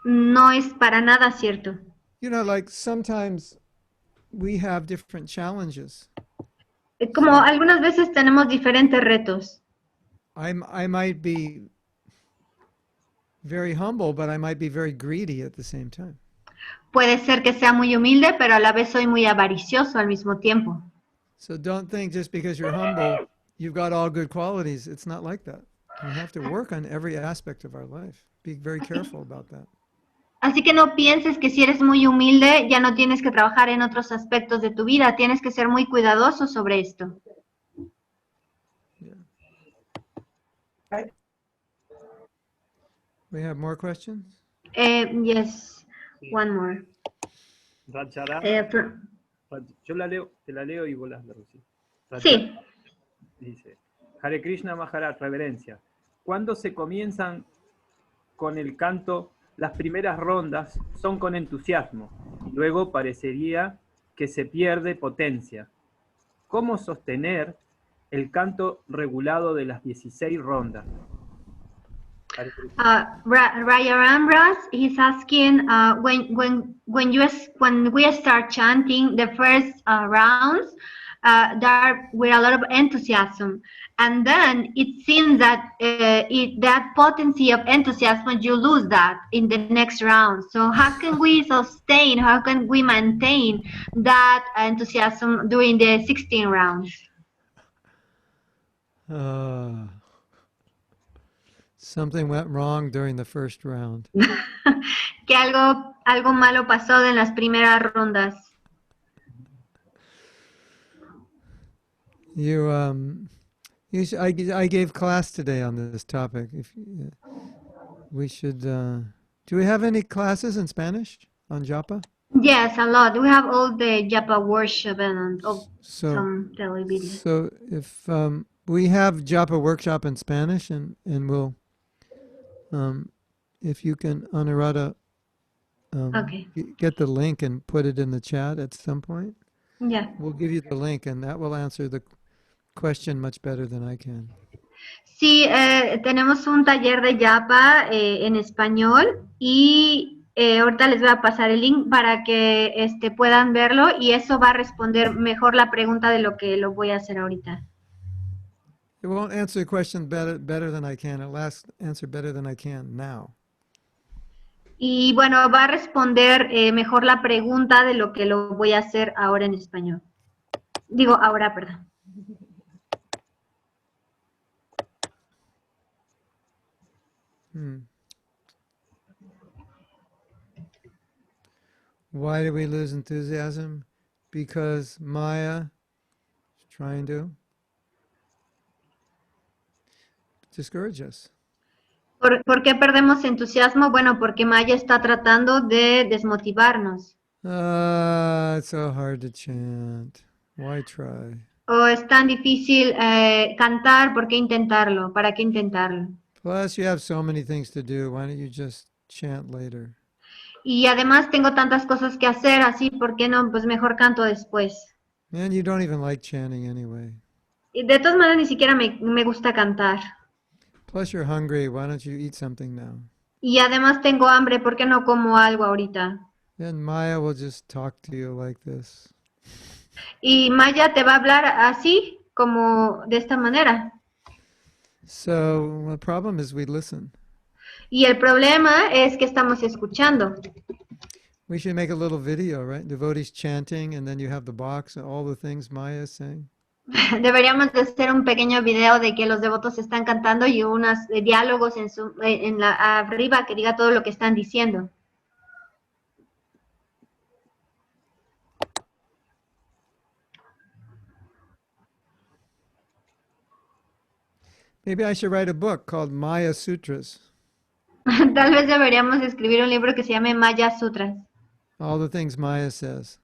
No es para nada cierto. You know, like sometimes we have different challenges. Como algunas veces tenemos diferentes retos. I might be very humble, but I might be very greedy at the same time. Puede ser que sea muy humilde, pero a la vez soy muy avaricioso al mismo tiempo. So don't think just because you're humble, you've got all good qualities. It's not like that. We have to work on every aspect of our life. Be very careful about that. Así que no pienses que si eres muy humilde ya no tienes que trabajar en otros aspectos de tu vida. Tienes que ser muy cuidadoso sobre esto. We have more questions? Yes, one more. Rachara, yo te la leo y vos las traducís. Sí. Dice, Hare Krishna Maharaj, reverencia. ¿Cuándo se comienzan con el canto? Las primeras rondas son con entusiasmo, y luego parecería que se pierde potencia. ¿Cómo sostener el canto regulado de las 16 rondas? Raya Ramras, he's asking when we start chanting the first rounds, there with a lot of enthusiasm, and then it seems that that potency of enthusiasm, you lose that in the next round. So how can we sustain? How can we maintain that enthusiasm during the 16 rounds? Something went wrong during the first round. Que algo malo pasó en las primeras rondas. I gave class today on this topic. We should. Do we have any classes in Spanish on japa? Yes, a lot. We have all the japa worship and some television. So if we have japa workshop in Spanish, and we'll, if you can, Anuradha, Okay. get the link and put it in the chat at some point. Yeah. We'll give you the link, and that will answer the question much better than I can. Sí, tenemos un taller de japa en español y ahorita les voy a pasar el link para que puedan verlo y eso va a responder mejor la pregunta de lo que lo voy a hacer ahorita. It won't answer the question better than I can. It'll answer better than I can now. Y bueno, va a responder mejor la pregunta de lo que lo voy a hacer ahora en español. Digo, ahora, perdón. Why do we lose enthusiasm? Because Maya is trying to discourage us. ¿Por qué perdemos entusiasmo? Bueno, porque Maya está tratando de desmotivarnos. It's so hard to chant. Why try? O es tan difícil cantar, ¿por qué intentarlo? ¿Para qué intentarlo? Plus, you have so many things to do. Why don't you just chant later? Y además tengo tantas cosas que hacer, así, ¿por qué no? Pues mejor canto después. And you don't even like chanting anyway. Y de todas maneras, ni siquiera me gusta cantar. Plus, you're hungry. Why don't you eat something now? Y además tengo hambre, ¿por qué no como algo ahorita? And Maya will just talk to you like this. Y Maya te va a hablar así, como de esta manera. So the problem is we listen. Y el problema es que estamos escuchando. We should make a little video, right? Devotees chanting, and then you have the box and all the things Maya is saying. Deberíamos de hacer un pequeño video de que los devotos están cantando y unos diálogos arriba que diga todo lo que están diciendo. Maybe I should write a book called Maya Sutras. Tal vez deberíamos escribir un libro que se llame Maya Sutras. All the things Maya says.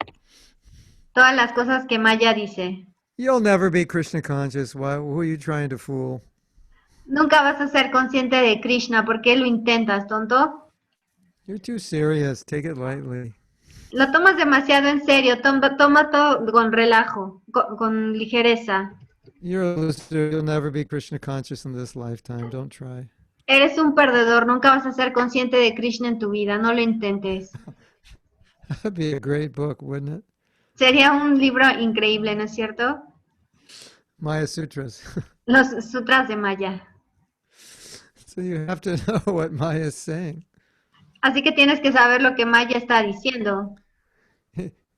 Todas las cosas que Maya dice. You'll never be Krishna conscious. Who are you trying to fool? Nunca vas a ser consciente de Krishna. ¿Por qué lo intentas, tonto? You're too serious. Take it lightly. Lo tomas demasiado en serio. Toma todo con relajo, con ligereza. You're a loser. You'll never be Krishna conscious in this lifetime. Don't try. Eres un perdedor. Nunca vas a ser consciente de Krishna en tu vida. No lo intentes. That'd be a great book, wouldn't it? Sería un libro increíble, ¿no es cierto? Maya Sutras. Los sutras de Maya. So you have to know what Maya is saying. Así que tienes que saber lo que Maya está diciendo.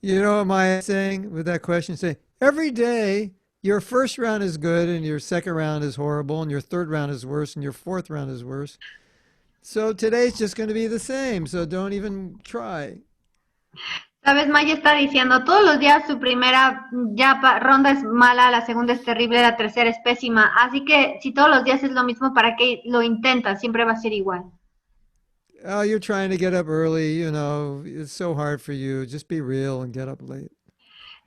You know what Maya is saying with that question? Say, every day your first round is good and your second round is horrible and your third round is worse and your fourth round is worse. So today's just going to be the same. So don't even try. ¿Sabes? Maya está diciendo, todos los días su primera ronda es mala, la segunda es terrible, la tercera es pésima. Así que si todos los días es lo mismo, ¿para qué lo intentas? Siempre va a ser igual. Oh, you're trying to get up early, you know, it's so hard for you. Just be real and get up late.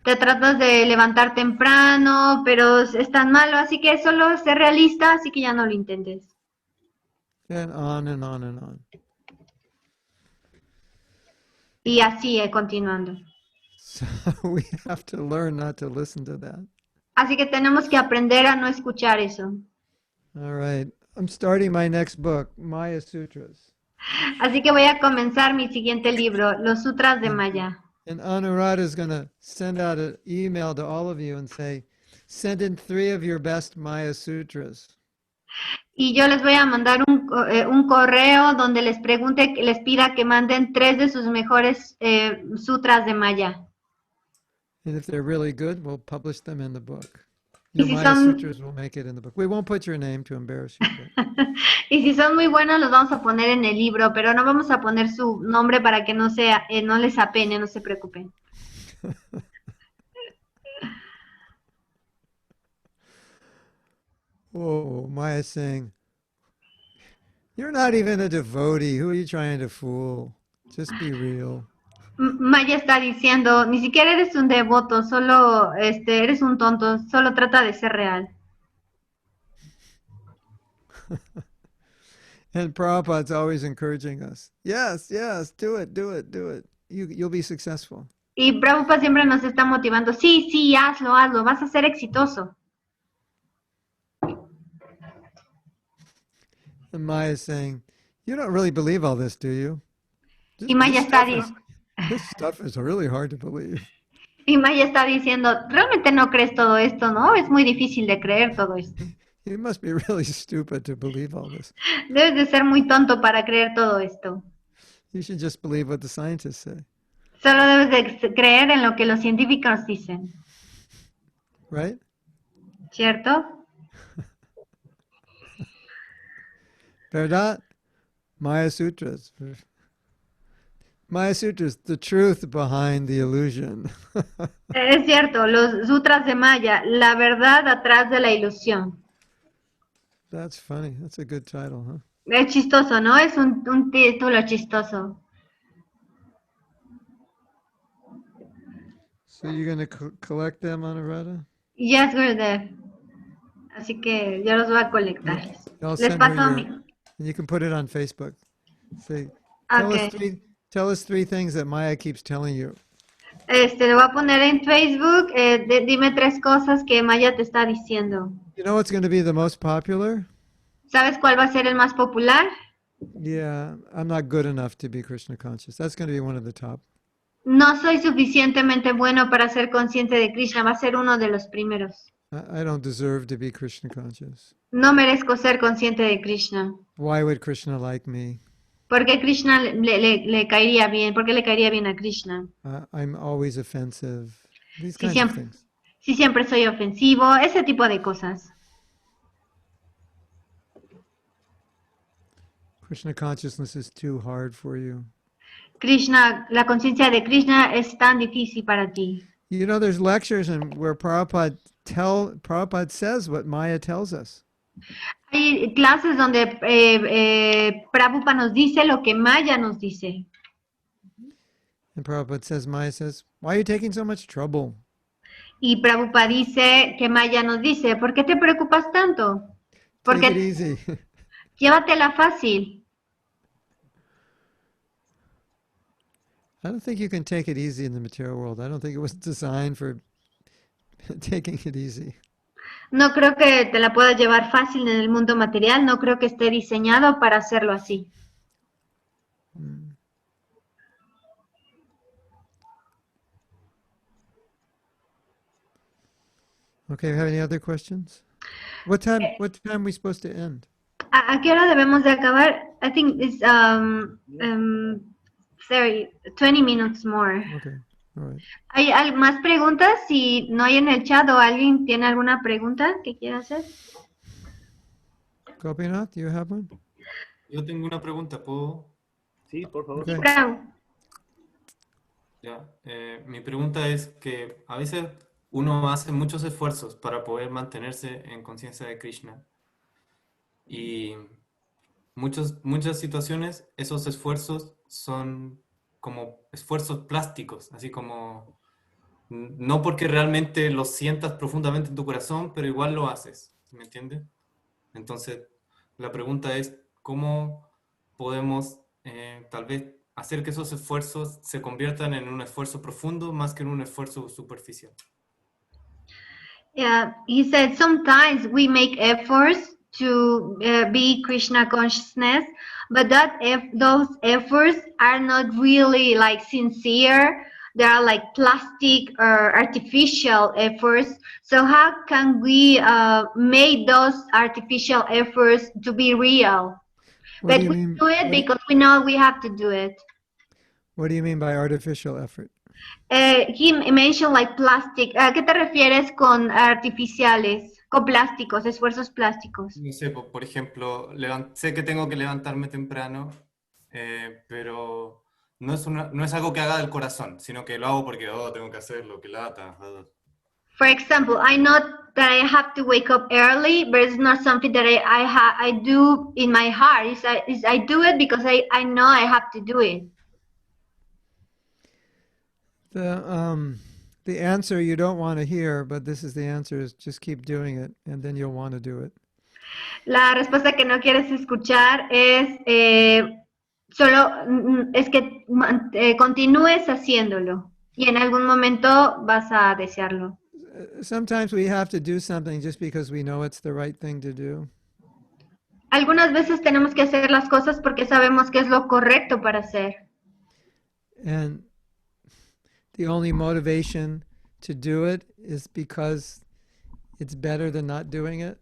Te tratas de levantar temprano, pero es tan malo, así que solo sé realista, así que ya no lo intentes. And on and on and on. Y así, continuando. So we have to learn not to listen to that. Así que tenemos que aprender a no escuchar eso. All right. I'm starting my next book, Maya Sutras. Así que voy a comenzar mi siguiente libro, Los Sutras de Maya. And Anuradha is going to send out an email to all of you and say, send in 3 of your best Maya Sutras. Y yo les voy a mandar un correo donde les pregunte, les pida que manden 3 de sus mejores sutras de Maya. And if they're really good, we'll publish them in the book. Y Your si Maya son- Sutras will make it in the book. We won't put your name to embarrass you. But Y si son muy buenos los vamos a poner en el libro, pero no vamos a poner su nombre para que no les apene, no se preocupen. oh, Maya's saying, you're not even a devotee. Who are you trying to fool? Just be real. Maya está diciendo, ni siquiera eres un devoto, solo eres un tonto, solo trata de ser real. And Prabhupada's always encouraging us. Yes, yes, do it, do it, do it. You'll be successful. Y Prabhupada siempre nos está motivando, sí, sí, hazlo, vas a ser exitoso. And Maya's saying, you don't really believe all this, do you? Y Maya está diciendo, This stuff is really hard to believe. diciendo, realmente no crees todo esto, ¿no? Es muy difícil de creer todo esto. You must be really stupid to believe all this. Debes de ser muy tonto para creer todo esto. You should just believe what the scientists say, Solo debes de creer en lo que los científicos dicen, right? ¿cierto? ¿Verdad? Maya Sutras. Maya Sutras, the truth behind the illusion. Es cierto, los sutras de Maya, la verdad atrás de la ilusión. That's funny. That's a good title, huh? Es chistoso, ¿no? Es un título chistoso. So you're going to collect them, Anuradha? Yes, Gurudev. Así que yo los voy a colectar. I'll Les send her paso your, mi... and you can put it on Facebook. Say, tell Okay. us tell us three things that Maya keeps telling you. Lo voy a poner en Facebook. Dime 3 cosas que Maya te está diciendo. You know what's going to be the most popular? ¿Sabes cuál va a ser el más popular? Yeah, I'm not good enough to be Krishna conscious. That's going to be one of the top. No soy suficientemente bueno para ser consciente de Krishna. Va a ser uno de los primeros. I don't deserve to be Krishna conscious. No merezco ser consciente de Krishna. Why would Krishna like me? ¿Por qué Krishna le caería bien? ¿Por qué le caería bien a Krishna? I'm always offensive. These Si kinds of siempre, things. si siempre soy ofensivo, ese tipo de cosas. Krishna consciousness is too hard for you. Krishna, la conciencia de Krishna es tan difícil para ti. You know, there's lectures and where Prabhupada says what Maya tells us. Hay clases donde Prabhupada nos dice lo que Maya nos dice. And Maya says, why are you taking so much trouble? Y Prabhupada dice que Maya nos dice, ¿por qué te preocupas tanto? Take it Porque easy. llévatela fácil. I don't think you can take it easy in the material world. I don't think it was designed for taking it easy. No creo que te la puedas llevar fácil en el mundo material. No creo que esté diseñado para hacerlo así. Okay, we have any other questions? What time are we supposed to end? ¿A qué hora debemos de acabar? I think it's 20 minutes more. Okay, all right. ¿Hay más preguntas? Si no hay en el chat o alguien tiene alguna pregunta que quiera hacer. Gopinath, do you have one? Yo tengo una pregunta, ¿puedo? Sí, por favor. Okay. Bravo. Ya. Mi pregunta es que a veces uno hace muchos esfuerzos para poder mantenerse en conciencia de Krishna. Y muchas situaciones, esos esfuerzos son como esfuerzos plásticos, así como no porque realmente lo sientas profundamente en tu corazón, pero igual lo haces, ¿me entiendes? Entonces, la pregunta es, ¿cómo podemos tal vez hacer que esos esfuerzos se conviertan en un esfuerzo profundo más que en un esfuerzo superficial? Yeah, he said sometimes we make efforts to be Krishna consciousness, but those efforts are not really like sincere. They are like plastic or artificial efforts. So how can we make those artificial efforts to be real? What But do you we mean? do it because we know we have to do it. What do you mean by artificial effort? He mentioned like plastic. ¿A qué te refieres con artificiales? Con plásticos, esfuerzos plásticos. No sé, por ejemplo, sé que tengo que levantarme temprano, pero no es algo que haga del corazón, sino que lo hago porque tengo que hacerlo, que lata. For example, I know that I have to wake up early, but it's not something that I do in my heart. I do it because I know I have to do it. The answer you don't want to hear, but this is the answer, is just keep doing it, and then you'll want to do it. La respuesta que no quieres escuchar es que continúes haciéndolo y en algún momento vas a desearlo. Sometimes we have to do something just because we know it's the right thing to do. Algunas veces tenemos que hacer las cosas porque sabemos que es lo correcto para hacer. And the only motivation to do it is because it's better than not doing it.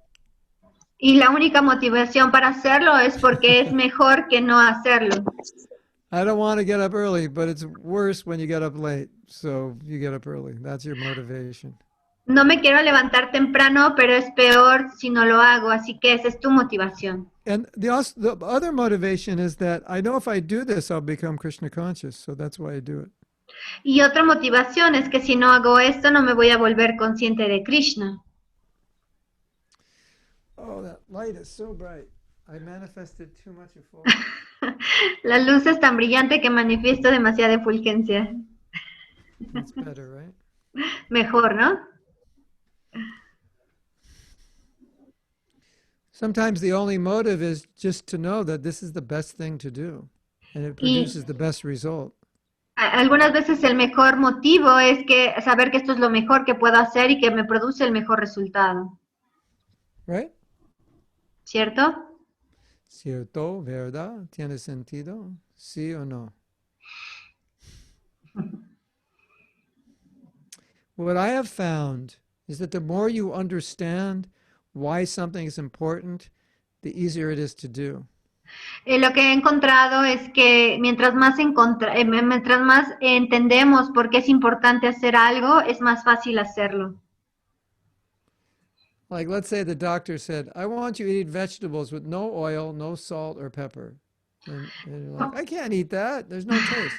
Y la única motivación para hacerlo es porque es mejor que no hacerlo. I don't want to get up early, but it's worse when you get up late. So you get up early. That's your motivation. No me quiero levantar temprano, pero es peor si no lo hago, así que esa es tu motivación. And the other motivation is that I know if I do this, I'll become Krishna conscious. So that's why I do it. Y otra motivación es que si no hago esto, no me voy a volver consciente de Krishna. Oh, that light is so bright. I manifested too much of La luz es tan brillante que manifiesto demasiada efulgencia. That's better, right? Mejor, ¿no? Sometimes the only motive is just to know that this is the best thing to do, and it produces the best result. Algunas veces el mejor motivo es que saber que esto es lo mejor que puedo hacer y que me produce el mejor resultado. Right? ¿Cierto? ¿Cierto? ¿Verdad? ¿Tiene sentido? ¿Sí o no? What I have found is that the more you understand why something is important, the easier it is to do. Lo que he encontrado es que mientras más entendemos por qué es importante hacer algo, es más fácil hacerlo. Like, let's say the doctor said, I want you to eat vegetables with no oil, no salt or pepper. And you're like, I can't eat that. There's no taste.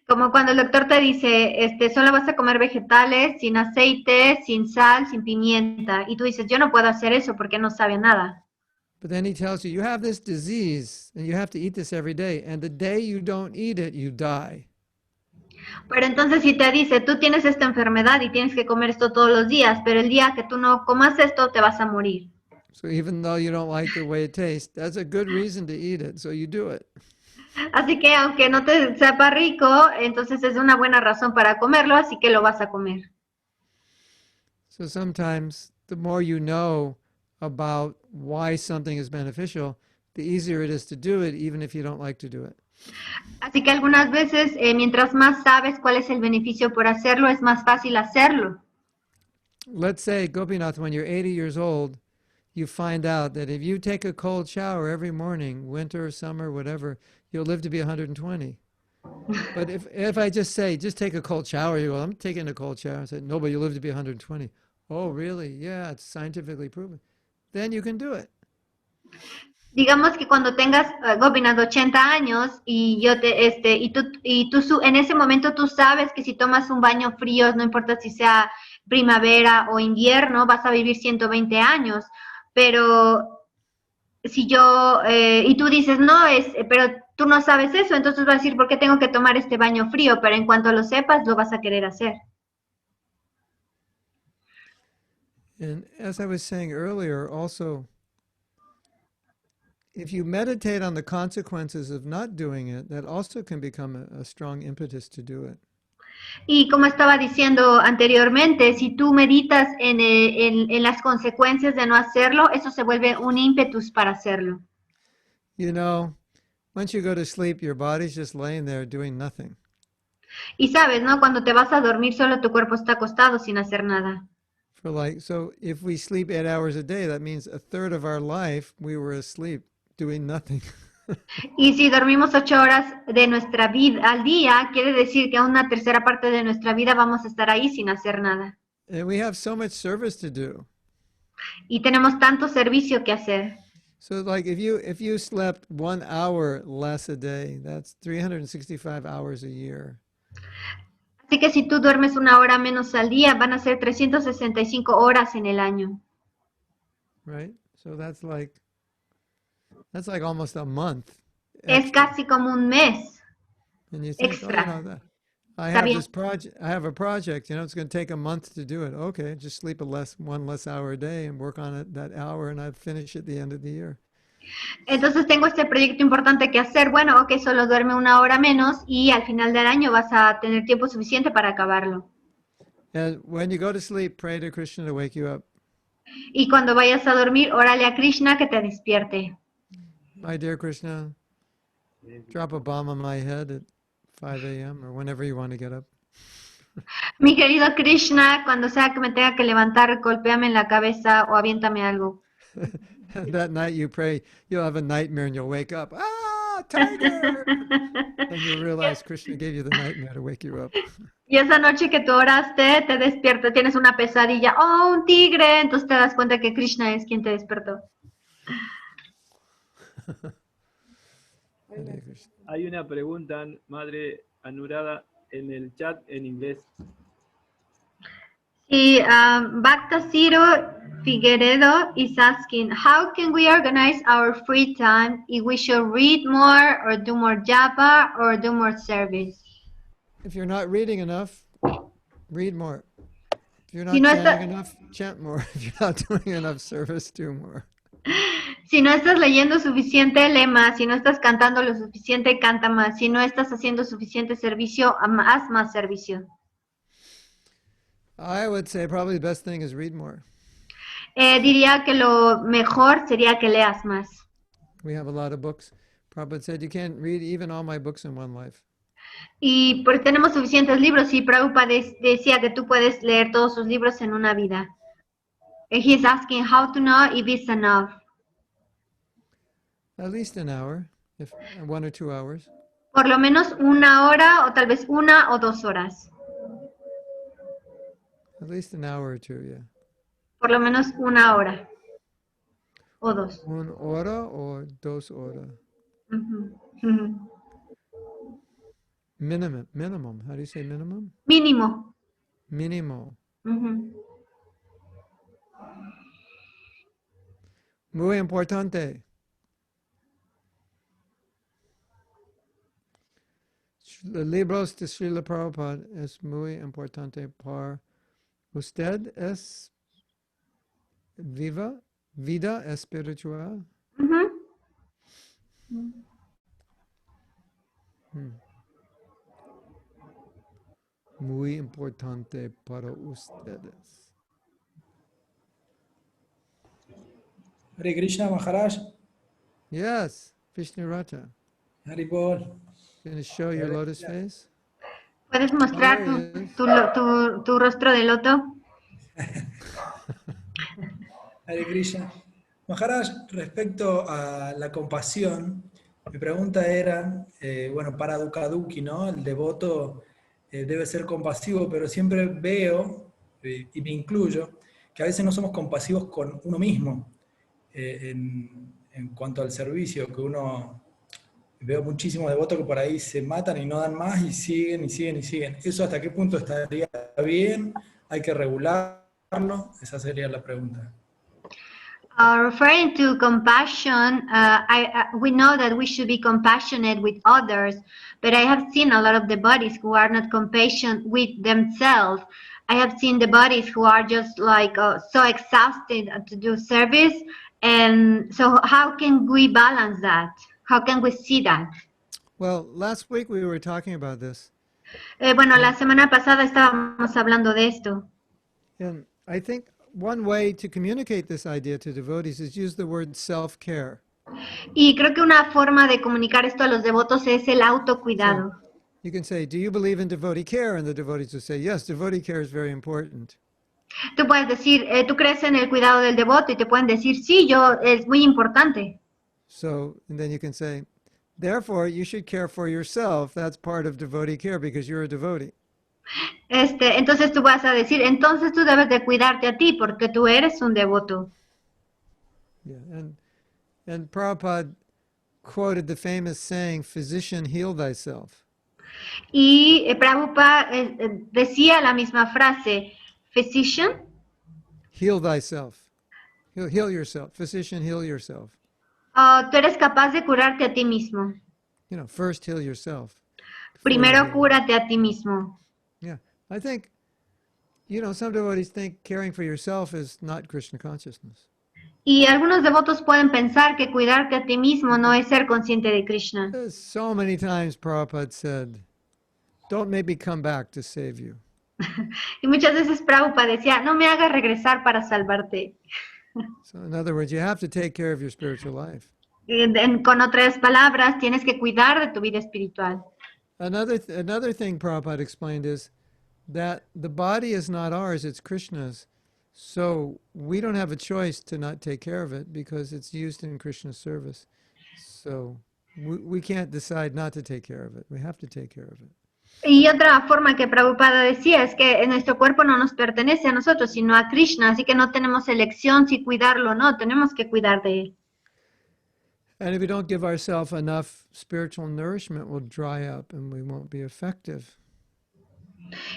Como cuando el doctor te dice, solo vas a comer vegetales, sin aceite, sin sal, sin pimienta. Y tú dices, yo no puedo hacer eso porque no sabe a nada. But then he tells you, you have this disease and you have to eat this every day. And the day you don't eat it, you die. Pero entonces si te dice, tú tienes esta enfermedad y tienes que comer esto todos los días, pero el día que tú no comas esto, te vas a morir. So even though you don't like the way it tastes, that's a good reason to eat it. So you do it. Así que aunque no te sepa rico, entonces es una buena razón para comerlo, así que lo vas a comer. So sometimes the more you know about why something is beneficial, the easier it is to do it, even if you don't like to do it. Así que algunas veces, mientras más sabes cuál es el beneficio por hacerlo, es más fácil hacerlo. Let's say, Gopinath, when you're 80 years old, you find out that if you take a cold shower every morning, winter, summer, whatever, you'll live to be 120. But if I just say, just take a cold shower, you go, I'm taking a cold shower. I said, no, but you'll live to be 120. Oh, really? Yeah, it's scientifically proven. Then you can do it. Digamos que cuando tengas, Gopinath, 80 años y yo en ese momento tú sabes que si tomas un baño frío, no importa si sea primavera o invierno, vas a vivir 120 años. Pero si y tú dices, no, pero tú no sabes eso, entonces vas a decir, ¿por qué tengo que tomar este baño frío? Pero en cuanto lo sepas, lo vas a querer hacer. And as I was saying earlier, also, if you meditate on the consequences of not doing it, that also can become a strong impetus to do it. Y como estaba diciendo anteriormente, si tú meditas en las consecuencias de no hacerlo, eso se vuelve un ímpetus para hacerlo. You know, once you go to sleep, your body's just laying there doing nothing. Y sabes, ¿no? Cuando te vas a dormir, solo tu cuerpo está acostado sin hacer nada. So if we sleep 8 hours a day, that means a third of our life we were asleep doing nothing. Y si dormimos 8 horas de nuestra vida al día, quiere decir que una tercera parte de nuestra vida vamos a estar ahí sin hacer nada. And we have so much service to do. Y tenemos tanto servicio que hacer. So like if you slept 1 hour less a day, that's 365 hours a year. Así que si tú duermes 1 hora menos al día, van a ser 365 horas en el año. Right? So that's like almost a month. Es casi como un mes. And you think, extra. I have a project, it's going to take a month to do it. Okay, just sleep one less hour a day and work on it that hour and I'd finish at the end of the year. Entonces tengo este proyecto importante que hacer. Bueno, ok, solo duerme 1 hora menos y al final del año vas a tener tiempo suficiente para acabarlo. And when you go to sleep, pray to Krishna to wake you up. Y cuando vayas a dormir, órale a Krishna que te despierte. My dear Krishna, drop a bomb on my head at 5 a.m. or whenever you want to get up. Mi querido Krishna, cuando sea que me tenga que levantar, golpéame en la cabeza o aviéntame algo. And that night you pray, you'll have a nightmare and you'll wake up. Ah, tiger! And you'll realize Krishna gave you the nightmare to wake you up. Y esa noche que tú oraste, te despiertas, tienes una pesadilla. ¡Oh, un tigre! Entonces te das cuenta que Krishna es quien te despertó. Hare Krishna. Hay una pregunta, Madre Anurada, en el chat en inglés. Y Bhakta Ciro Figueredo is asking, how can we organize our free time if we should read more or do more japa or do more service? If you're not reading enough, read more. If you're not Si no está- chanting enough, chant more. If you're not doing enough service, do more. Si no estás leyendo suficiente, lee más. Si no estás cantando lo suficiente, canta más. Si no estás haciendo suficiente servicio, haz más servicio. I would say probably the best thing is read more. Diría que lo mejor sería que leas más. We have a lot of books. Prabhupada said you can't read even all my books in one life. Y porque tenemos suficientes libros, y Prabhupada decía que tú puedes leer todos sus libros en una vida. He's asking how to know if it's enough. At least an hour, if 1 or 2 hours. Por lo menos 1 hora o tal vez 1 o 2 horas. At least an hour or 2, yeah. Por lo menos 1 hora o 2. 1 hora or 2 horas. Ujú, ujú. Minimum. How do you say minimum? Mínimo. Mínimo. Ujú. Muy importante. Los libros de Srila Prabhupada es muy importante para usted. Es vida espiritual. Ujú. Muy importante para ustedes. Hare Krishna Maharaj, Yes, Vishnurata. Haribol. Going to show your lotus face? ¿Puedes mostrar tu rostro de loto? Hare Krishna. Maharaj, respecto a la compasión, mi pregunta era, bueno, para Dukaduki, ¿no? El devoto debe ser compasivo, pero siempre veo, y me incluyo, que a veces no somos compasivos con uno mismo en cuanto al servicio, que uno... Veo muchísimos devotos que por ahí se matan y no dan más y siguen y siguen y siguen. ¿Eso hasta qué punto estaría bien? ¿Hay que regularlo? Esa sería la pregunta. Referring to compassion, we know that we should be compassionate with others, but I have seen a lot of devotees who are not compassionate with themselves. I have seen devotees who are just like so exhausted to do service, and so how can we balance that? How can we see that? Well, last week we were talking about this. Bueno, la semana pasada estábamos hablando de esto. And I think one way to communicate this idea to devotees is use the word self-care. Y creo que una forma de comunicar esto a los devotos es el autocuidado. You can say, do you believe in devotee care? And the devotees will say, yes, devotee care is very important. Tú puedes decir, ¿tú crees en el cuidado del devoto? Y te pueden decir, sí, es muy importante. So, and then you can say, therefore, you should care for yourself. That's part of devotee care because you're a devotee. Entonces tú vas a decir, entonces tú debes de cuidarte a ti porque tú eres un devoto. Yeah, and Prabhupada quoted the famous saying, physician, heal thyself. Y Prabhupada decía la misma frase, physician, Heal thyself. Heal yourself. Physician, heal yourself. tú eres capaz de curarte a ti mismo. You know, first heal yourself. Primero cúrate a ti mismo. Yeah, I think, you know, some devotees think caring for yourself is not Krishna consciousness. Y algunos devotos pueden pensar que cuidarte a ti mismo no es ser consciente de Krishna. There's so many times Prabhupada said, don't make me come back to save you. Y muchas veces Prabhupada decía, no me hagas regresar para salvarte. So in other words, you have to take care of your spiritual life. Con otras palabras, tienes que cuidar de tu vida espiritual. Another thing Prabhupada explained is that the body is not ours, it's Krishna's. So we don't have a choice to not take care of it because it's used in Krishna's service. So we can't decide not to take care of it. We have to take care of it. Y otra forma que Prabhupada decía es que nuestro cuerpo no nos pertenece a nosotros, sino a Krishna, así que no tenemos elección si cuidarlo o no, tenemos que cuidar de él. And if we don't give ourselves enough spiritual nourishment, we'll dry up and we won't be effective.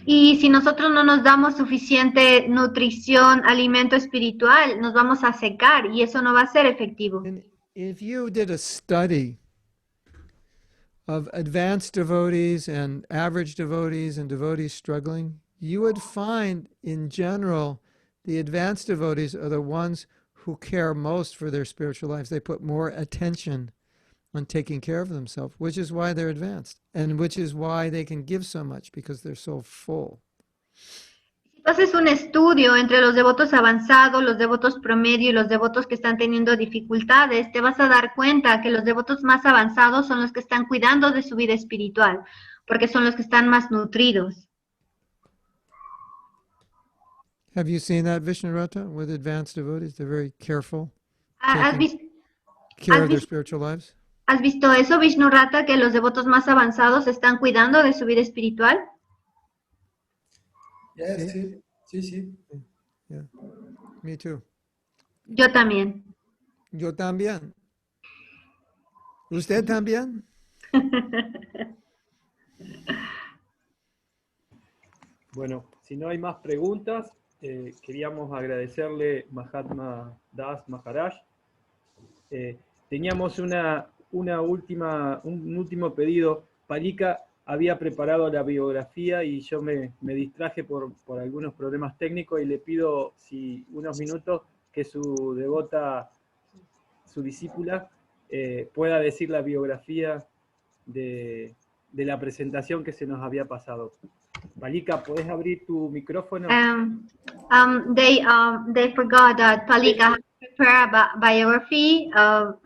Y si nosotros no nos damos suficiente nutrición, alimento espiritual, nos vamos a secar y eso no va a ser efectivo. And if you did a study of advanced devotees and average devotees and devotees struggling, you would find in general the advanced devotees are the ones who care most for their spiritual lives. They put more attention on taking care of themselves, which is why they're advanced and which is why they can give so much because they're so full. Si tú haces un estudio entre los devotos avanzados, los devotos promedio y los devotos que están teniendo dificultades, te vas a dar cuenta que los devotos más avanzados son los que están cuidando de su vida espiritual, porque son los que están más nutridos. Have you seen that, Vishnurata, with advanced devotees? They're very careful, ¿Has, taking vis- care has of their vis- spiritual lives. has visto eso, Vishnurata, que los devotos más avanzados están cuidando de su vida espiritual? Yes, sí. Yeah, me too. Yo también. Yo también. ¿Usted también? Bueno, si no hay más preguntas, queríamos agradecerle Mahatma Das Maharaj. Teníamos un último pedido. Palika había preparado la biografía y yo me distraje por algunos problemas técnicos y le pido unos minutos que su devota, su discípula, pueda decir la biografía de la presentación que se nos había pasado. Palika, ¿puedes abrir tu micrófono? They forgot that Palika had prepared a biography of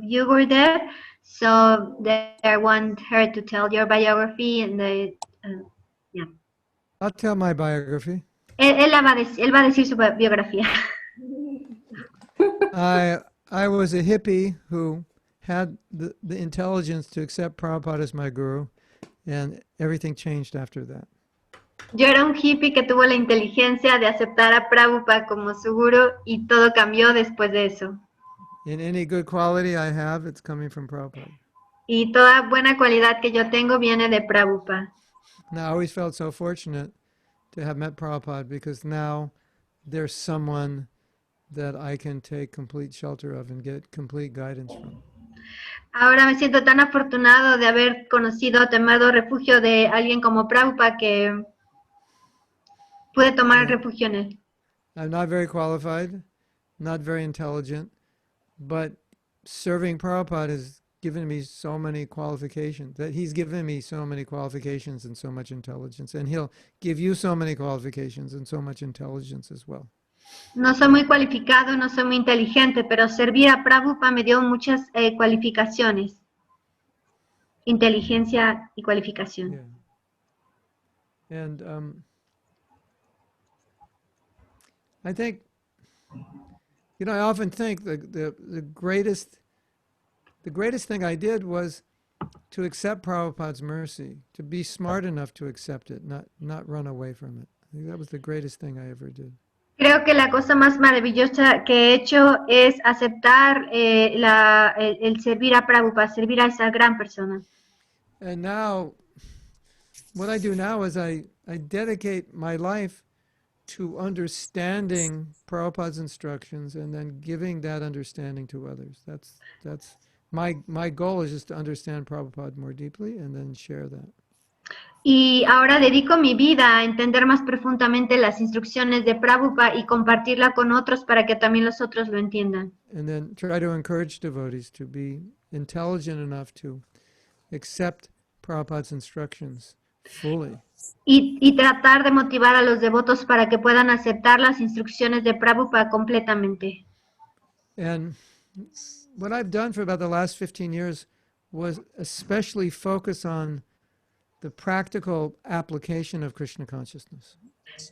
you, Gurudev, so they want her to tell your biography, and I'll tell my biography. él va a decir su biografía. I was a hippie who had the intelligence to accept Prabhupada as my guru, and everything changed after that. Yo era un hippie que tuvo la inteligencia de aceptar a Prabhupada como su guru y todo cambió después de eso. In any good quality I have, it's coming from Prabhupada. Y toda buena cualidad que yo tengo viene de Prabhupada. And I always felt so fortunate to have met Prabhupada because now there's someone that I can take complete shelter of and get complete guidance from. Ahora me siento tan afortunado de haber conocido, tomado refugio de alguien como Prabhupada que pude tomar refugio en él. I'm not very qualified, not very intelligent, but serving Prabhupada has given me so many qualifications, that he's given me so many qualifications and so much intelligence, and he'll give you so many qualifications and so much intelligence as well. No soy muy cualificado, no soy muy inteligente, pero servir a Prabhupada me dio muchas cualificaciones. Inteligencia y cualificación. Yeah. And I think, I often think the greatest thing I did was to accept Prabhupada's mercy, to be smart enough to accept it, not run away from it. I think that was the greatest thing I ever did. Creo que la cosa más maravillosa que he hecho es aceptar el servir a Prabhupada, servir a esa gran persona. And now, what I do now is I dedicate my life to understanding Prabhupada's instructions and then giving that understanding to others. That's my goal is just to understand Prabhupada more deeply and then share that. Y ahora dedico mi vida a entender más profundamente las instrucciones de Prabhupada y compartirla con otros para que también los otros lo entiendan. And then try to encourage devotees to be intelligent enough to accept Prabhupada's instructions fully. Y tratar de motivar a los devotos para que puedan aceptar las instrucciones de Prabhupada completamente. And what I've done for about the last 15 years was especially focus on the practical application of Krishna consciousness.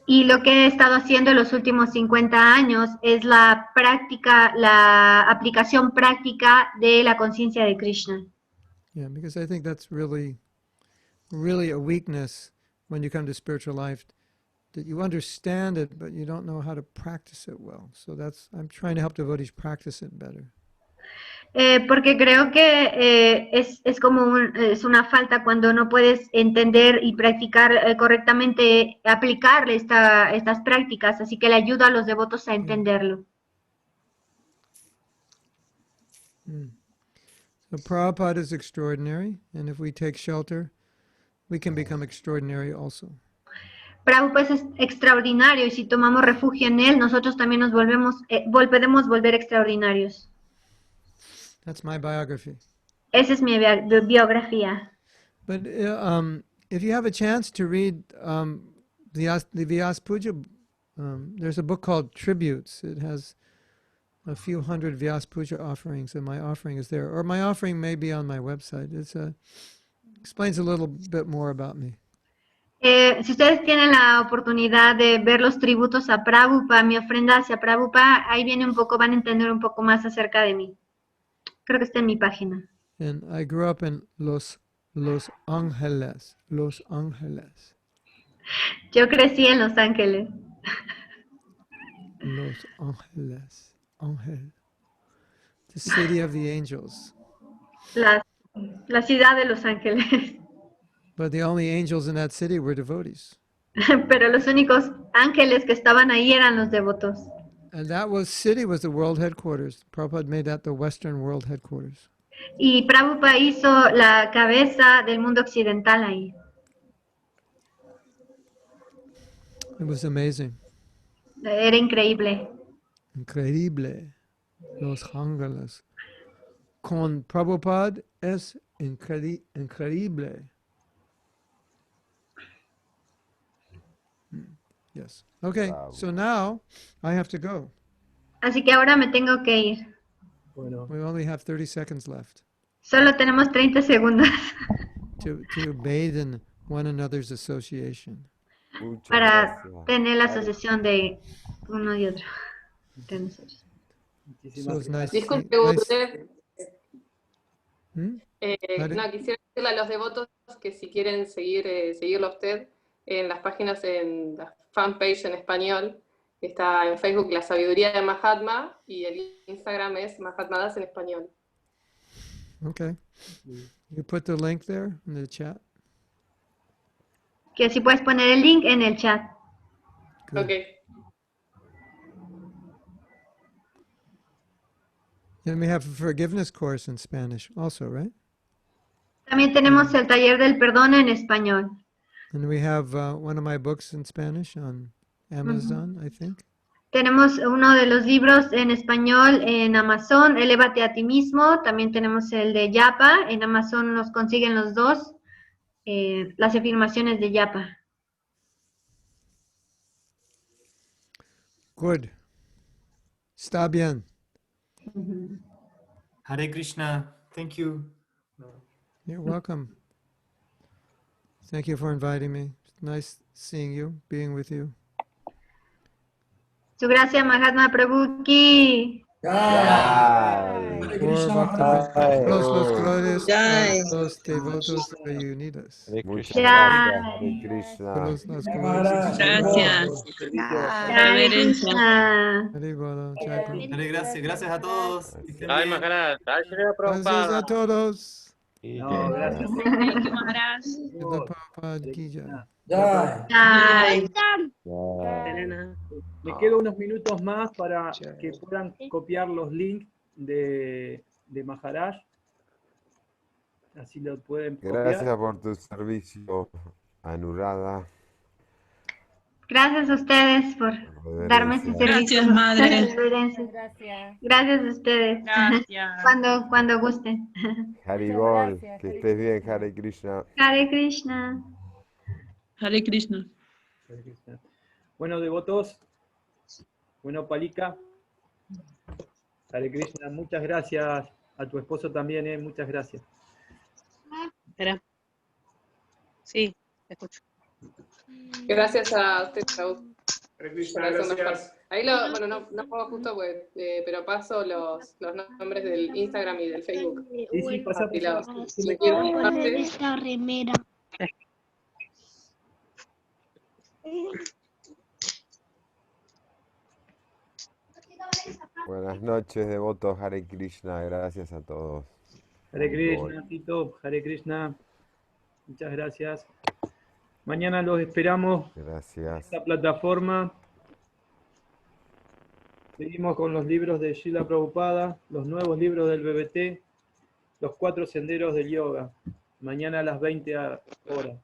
Y lo que he estado haciendo en los últimos 50 años es la aplicación práctica de la conciencia de Krishna. Yeah, because I think that's really a weakness when you come to spiritual life, that you understand it, but you don't know how to practice it well. So I'm trying to help devotees practice it better. Porque creo que es como es una falta cuando no puedes entender y practicar correctamente, aplicar estas prácticas, así que le ayuda a los devotos a entenderlo. So Prabhupada is extraordinary, and if we take shelter, we can become extraordinary also. Prabhupada es extraordinario y si tomamos refugio en él, nosotros también nos podemos volver extraordinarios. That's my biography. Esa es mi biografía. But if you have a chance to read the Vyas Puja, there's a book called Tributes. It has a few hundred Vyas Puja offerings, and my offering is there. Or my offering may be on my website. Explains a little bit more about me. Si ustedes tienen la oportunidad de ver los tributos a Prabhupada, mi ofrenda hacia Prabhupada, ahí viene un poco, van a entender un poco más acerca de mí. Creo que está en mi página. And I grew up in Los Angeles. Los Angeles. Yo crecí en Los Ángeles. Los Angeles. Angel. The city of the angels. La ciudad de Los Ángeles. But the only angels in that city were devotees. Pero los únicos ángeles que estaban ahí eran los devotos. And that city was the world headquarters. Prabhupada made that the Western world headquarters. Y Prabhupada hizo la cabeza del mundo occidental ahí. It was amazing. Era increíble. Increíble. Los Ángeles. Con Prabhupada es increíble. Yes. Okay, so now I have to go. Así que ahora me tengo que ir. Bueno, We only have 30 seconds left Solo tenemos 30 segundos to bathe in one another's association. Muchas para gracias. tener la asociación de uno y otro. De nosotros. So muchísimas it's nice. Disculpe, nice- usted. Hmm? Vale. No, quisiera decirle a los devotos que si quieren seguirlo a usted en las páginas, en la fanpage en español, está en Facebook La Sabiduría de Mahatma y el Instagram es Mahatma Das en español. Okay. You put the link there in the chat. Que si puedes poner el link en el chat. Good. Ok. And we have a forgiveness course in Spanish also, right? También tenemos el taller del perdón en español. And we have one of my books in Spanish on Amazon, I think. Tenemos uno de los libros en español en Amazon, Elévate a ti mismo. También tenemos el de Yapa. En Amazon nos consiguen los dos, las afirmaciones de Yapa. Good. Está bien. Hare Krishna. Thank you. You're welcome. Thank you for inviting me. It's nice seeing you, being with you. Su gracia, Mahatma Prabhu Ki. Hare Por Krishna Bhakti- Maharaj. los glorias Jai. a los devotos reunidos. Muchas Ya. gracias, Hare Krishna. Por las glorias. Maharaj. Gracias. Hare Reverencia. Krishna. Hare Bolo, Jai Prabhu. Hare, gracias a todos. Que estén Ay, bien. Maharaj, Jai Shri Gracias a todos. No, gracias. Srila Prabhupada ki jai. Jai. Jai. Me quedo unos minutos más para que puedan copiar los links de Maharaj. Así lo pueden copiar. Gracias por tu servicio, Anurada. Gracias a ustedes por darme ese servicio. Gracias, madre. Gracias. Gracias a ustedes. Gracias. Cuando gusten. Haribol, que estés bien, Hare Krishna. Hare Krishna. Hare Krishna. Bueno, devotos. Bueno, Palika. Hare Krishna, muchas gracias. A tu esposo también, muchas gracias. Espera. Sí, te escucho. Gracias a usted, Raúl. Hare Krishna, Por eso gracias. Ahí no puedo justo, pues, pero paso los nombres del Instagram y del Facebook. Sí, pasa. Si me quieren parte, esta remera. Buenas noches, devotos. Hare Krishna. Gracias a todos. Hare Haribol. Krishna, Tito. Hare Krishna. Muchas gracias. Mañana los esperamos en Gracias. esta plataforma. Seguimos con los libros de Srila Prabhupada, los nuevos libros del BBT, los 4 senderos del yoga. Mañana a las 20 horas.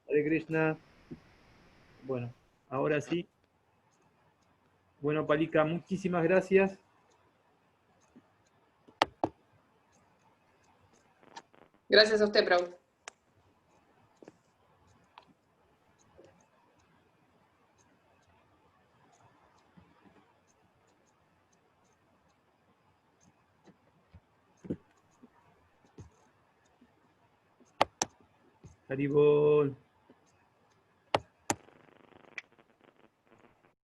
Hare Krishna. Bueno, ahora sí. Bueno, Palika, muchísimas gracias. Gracias a usted, Prabhu. Haribol.